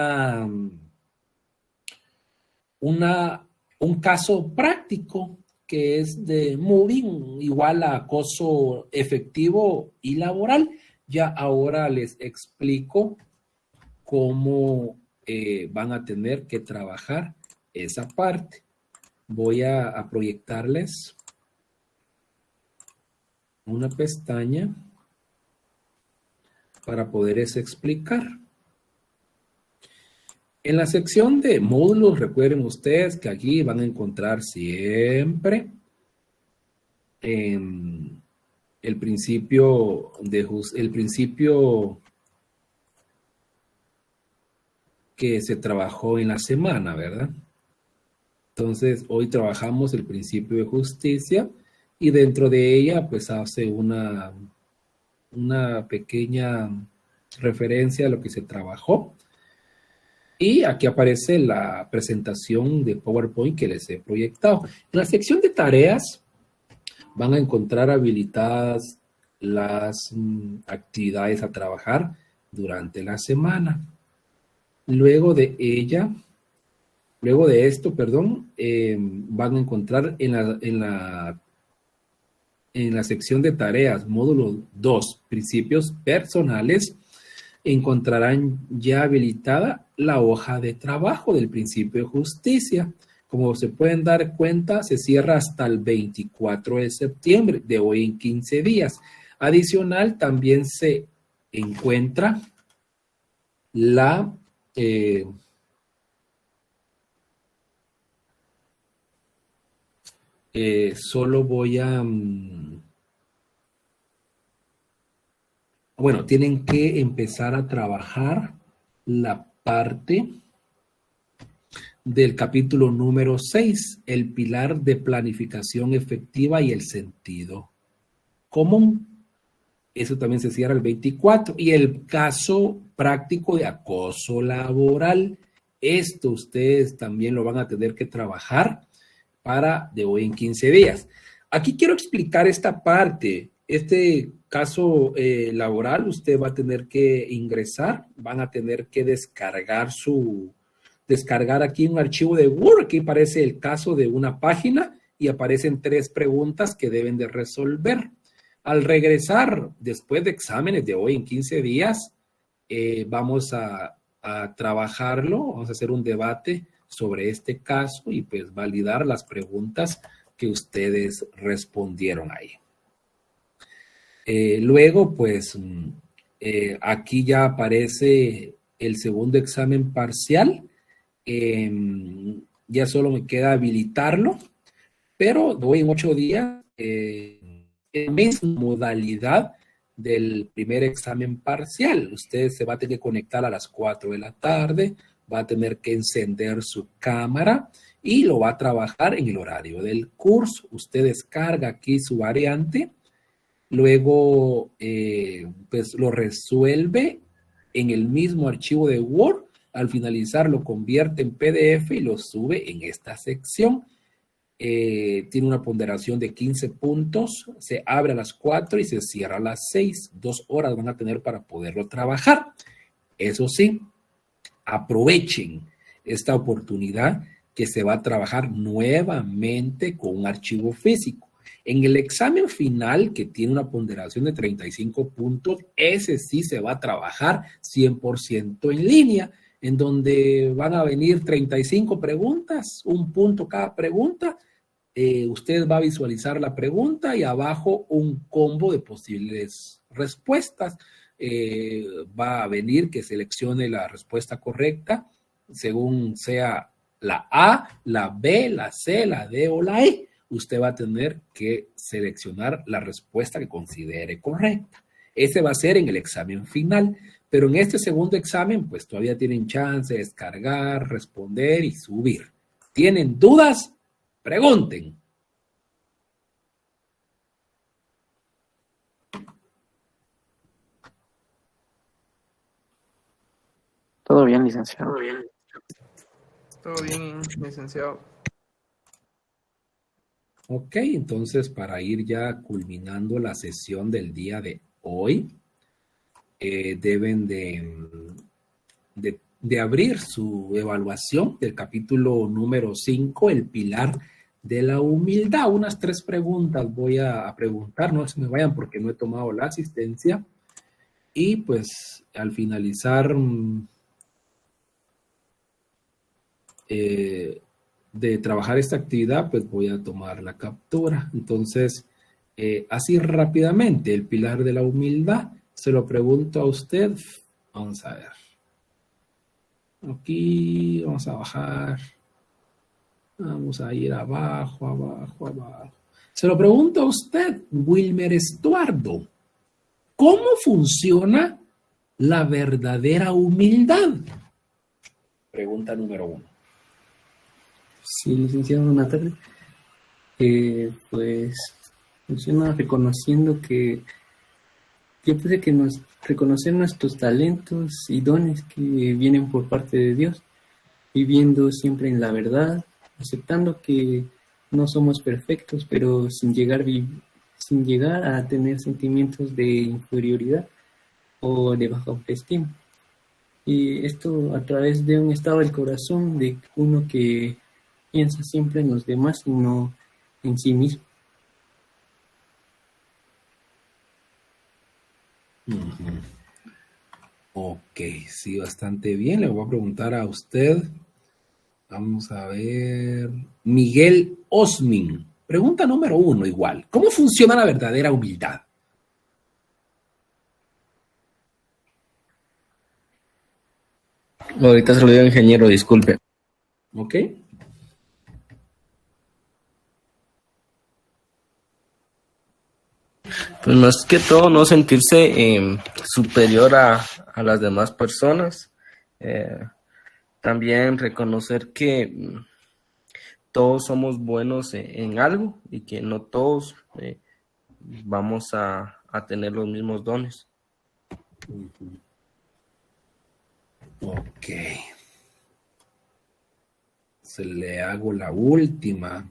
caso práctico que es de moving igual a acoso efectivo y laboral. Ya ahora les explico cómo van a tener que trabajar esa parte. Voy a proyectarles una pestaña para poderles explicar. En la sección de módulos, recuerden ustedes que aquí van a encontrar siempre el principio que se trabajó en la semana, ¿verdad? Entonces, hoy trabajamos el principio de justicia y dentro de ella, pues hace una pequeña referencia a lo que se trabajó. Y aquí aparece la presentación de PowerPoint que les he proyectado. En la sección de tareas van a encontrar habilitadas las actividades a trabajar durante la semana. Luego de esto, van a encontrar en en la sección de tareas, módulo 2, principios personales, encontrarán ya habilitada la hoja de trabajo del principio de justicia. Como se pueden dar cuenta, se cierra hasta el 24 de septiembre, de hoy en 15 días. Adicional, también se encuentra la solo voy a bueno, tienen que empezar a trabajar la parte del capítulo número 6, el pilar de planificación efectiva y el sentido común. Eso también se cierra el 24. Y el caso práctico de acoso laboral. Esto ustedes también lo van a tener que trabajar para de hoy en 15 días. Aquí quiero explicar esta parte. Este caso laboral, usted va a tener que ingresar, van a tener que descargar aquí un archivo de Word. Aquí aparece el caso de una página y aparecen 3 preguntas que deben de resolver. Al regresar, después de exámenes de hoy en 15 días, vamos a trabajarlo, vamos a hacer un debate sobre este caso y pues validar las preguntas que ustedes respondieron ahí. Luego, pues, aquí ya aparece el segundo examen parcial. Ya solo me queda habilitarlo, pero doy en 8 días en misma modalidad del primer examen parcial. Usted se va a tener que conectar a las 4 de la tarde, va a tener que encender su cámara y lo va a trabajar en el horario del curso. Usted descarga aquí su variante, luego pues lo resuelve en el mismo archivo de Word. Al finalizar lo convierte en PDF y lo sube en esta sección. Tiene una ponderación de 15 puntos, se abre a las 4 y se cierra a las 6. 2 horas van a tener para poderlo trabajar. Eso sí, aprovechen esta oportunidad que se va a trabajar nuevamente con un archivo físico. En el examen final, que tiene una ponderación de 35 puntos, ese sí se va a trabajar 100% en línea, en donde van a venir 35 preguntas, 1 punto cada pregunta. Usted va a visualizar la pregunta y abajo un combo de posibles respuestas. Va a venir que seleccione la respuesta correcta según sea la A, la B, la C, la D o la E. Usted va a tener que seleccionar la respuesta que considere correcta. Ese va a ser en el examen final, pero en este segundo examen, pues todavía tienen chance de descargar, responder y subir. ¿Tienen dudas? Pregunten. Todo bien, licenciado. Todo bien, licenciado. Ok, entonces para ir ya culminando la sesión del día de hoy, deben de abrir su evaluación del capítulo número 5, el pilar de la humildad. Unas 3 preguntas voy a preguntar, no se me vayan porque no he tomado la asistencia. Y pues al finalizar de trabajar esta actividad, pues voy a tomar la captura. Entonces, así rápidamente, el pilar de la humildad, se lo pregunto a usted. Vamos a ver. Aquí vamos a bajar. Vamos a ir abajo, abajo, abajo. Se lo pregunto a usted, Wilmer Estuardo. ¿Cómo funciona la verdadera humildad? Pregunta número 1. Sí, licenciado, buenas tardes. Pues funciona reconociendo que yo pensé que reconocer nuestros talentos y dones que vienen por parte de Dios, viviendo siempre en la verdad, aceptando que no somos perfectos, pero sin llegar a tener sentimientos de inferioridad o de baja autoestima. Y esto a través de un estado del corazón de uno que piensa siempre en los demás y no en sí mismo. Ujú. Ok, sí, bastante bien. Le voy a preguntar a usted. Vamos a ver. Miguel Osmin. Pregunta número 1, igual. ¿Cómo funciona la verdadera humildad? Ahorita se lo digo, ingeniero, disculpe. ¿Ok? Pues más que todo, no sentirse superior a las demás personas. Eh, También reconocer que todos somos buenos en algo y que no todos vamos a tener los mismos dones. Ok. Se le hago la última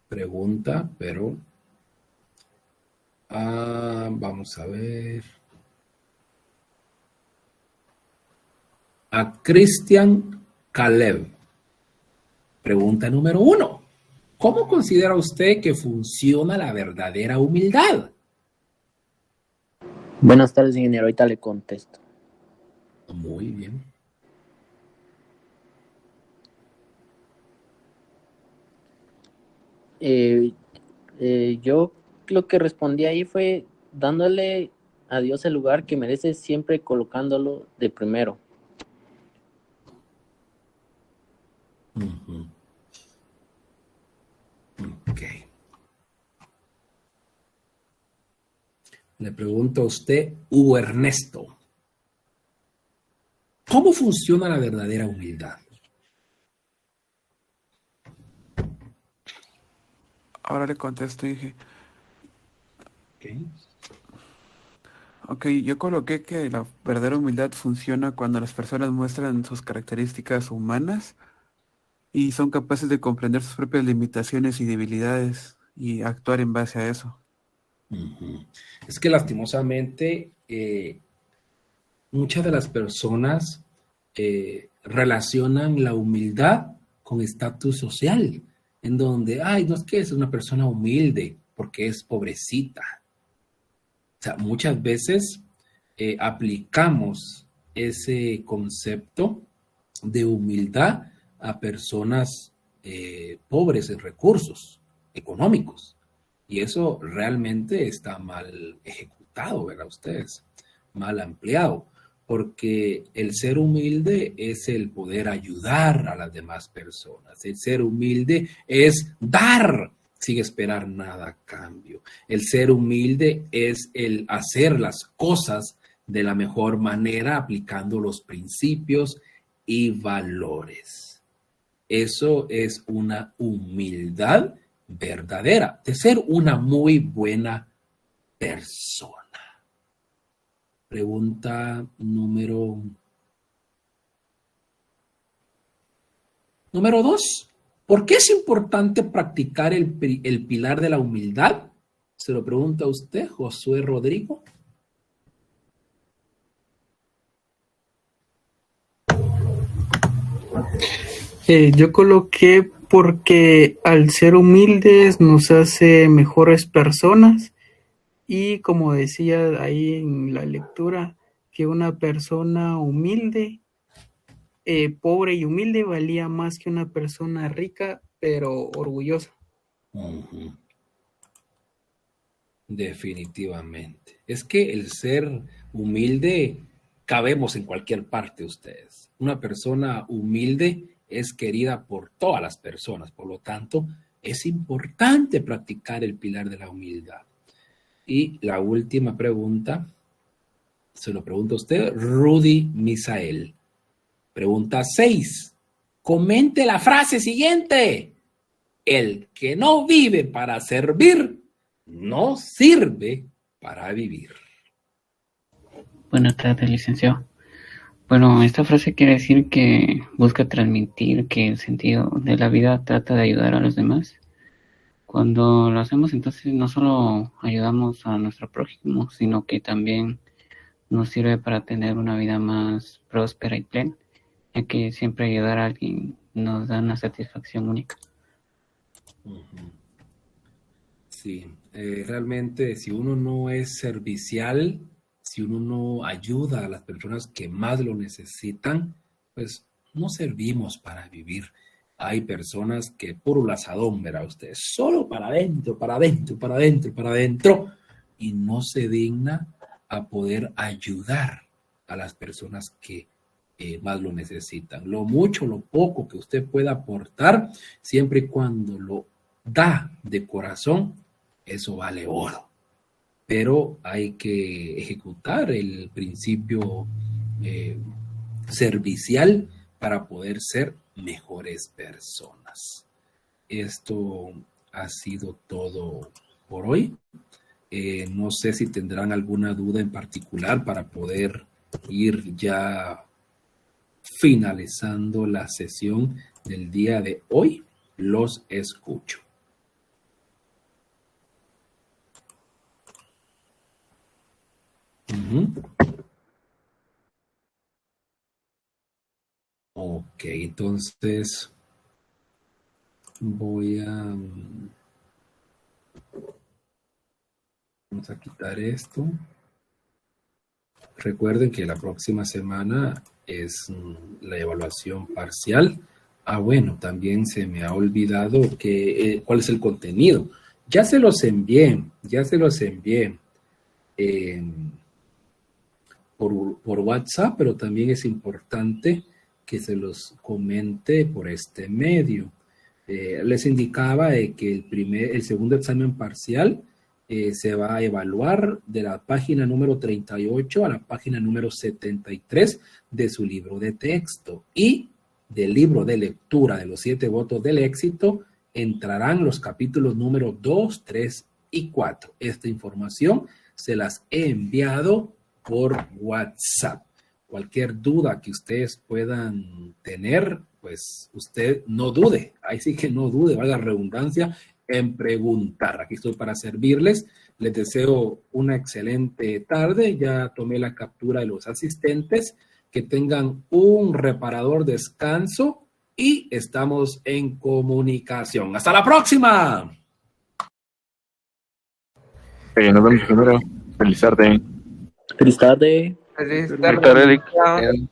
pregunta, pero vamos a ver. A Christian Caleb. Pregunta número 1. ¿Cómo considera usted que funciona la verdadera humildad? Buenas tardes, ingeniero. Ahorita le contesto. Muy bien. Yo lo que respondí ahí fue dándole a Dios el lugar que merece, siempre colocándolo de primero. Uh-huh. Ok. Le pregunto a usted, Hugo Ernesto, ¿cómo funciona la verdadera humildad? Ahora le contesto, dije. Ok, yo coloqué que la verdadera humildad funciona cuando las personas muestran sus características humanas y son capaces de comprender sus propias limitaciones y debilidades y actuar en base a eso. Uh-huh. Es que lastimosamente muchas de las personas relacionan la humildad con estatus social, en donde, ay, no es que es una persona humilde porque es pobrecita. O sea, muchas veces aplicamos ese concepto de humildad a personas pobres en recursos económicos. Y eso realmente está mal ejecutado, ¿verdad ustedes? Mal ampliado, porque el ser humilde es el poder ayudar a las demás personas. El ser humilde es dar sin esperar nada a cambio. El ser humilde es el hacer las cosas de la mejor manera aplicando los principios y valores. Eso es una humildad verdadera, de ser una muy buena persona. Pregunta número 2. ¿Por qué es importante practicar el pilar de la humildad? Se lo pregunta a usted, Josué Rodrigo. Yo coloqué porque al ser humildes nos hace mejores personas y como decía ahí en la lectura, que una persona humilde, pobre y humilde valía más que una persona rica pero orgullosa. Uh-huh. Definitivamente. Es que el ser humilde, cabemos en cualquier parte ustedes. Una persona humilde es querida por todas las personas, por lo tanto, es importante practicar el pilar de la humildad. Y la última pregunta, se lo pregunta a usted, Rudy Misael. Pregunta 6. Comente la frase siguiente. El que no vive para servir, no sirve para vivir. Buenas tardes, licenciado. Bueno, esta frase quiere decir que busca transmitir que el sentido de la vida trata de ayudar a los demás. Cuando lo hacemos, entonces no solo ayudamos a nuestro prójimo, sino que también nos sirve para tener una vida más próspera y plena, ya que siempre ayudar a alguien nos da una satisfacción única. Sí, Realmente, si uno no es servicial, si uno no ayuda a las personas que más lo necesitan, pues no servimos para vivir. Hay personas que puro lazadón, verá usted, solo para adentro, para adentro, para adentro, para adentro, y no se digna a poder ayudar a las personas que más lo necesitan. Lo mucho, lo poco que usted pueda aportar, siempre y cuando lo da de corazón, eso vale oro. Pero hay que ejecutar el principio servicial para poder ser mejores personas. Esto ha sido todo por hoy. No sé si tendrán alguna duda en particular para poder ir ya finalizando la sesión del día de hoy. Los escucho. Ok, entonces vamos a quitar esto. Recuerden que la próxima semana es la evaluación parcial. Bueno, también se me ha olvidado cuál es el contenido. Ya se los envié por WhatsApp, pero también es importante que se los comente por este medio. Les indicaba que el segundo examen parcial se va a evaluar de la página número 38 a la página número 73 de su libro de texto, y del libro de lectura de los 7 votos del éxito entrarán los capítulos número 2, 3 y 4. Esta información se las he enviado por WhatsApp. Cualquier duda que ustedes puedan tener, pues usted no dude, ahí sí que no dude, valga la redundancia, en preguntar. Aquí estoy para servirles. Les deseo una excelente tarde. Ya tomé la captura de los asistentes. Que tengan un reparador descanso y estamos en comunicación. ¡Hasta la próxima! Nos vemos primero. Feliz tarde. Feliz tarde. Feliz tarde.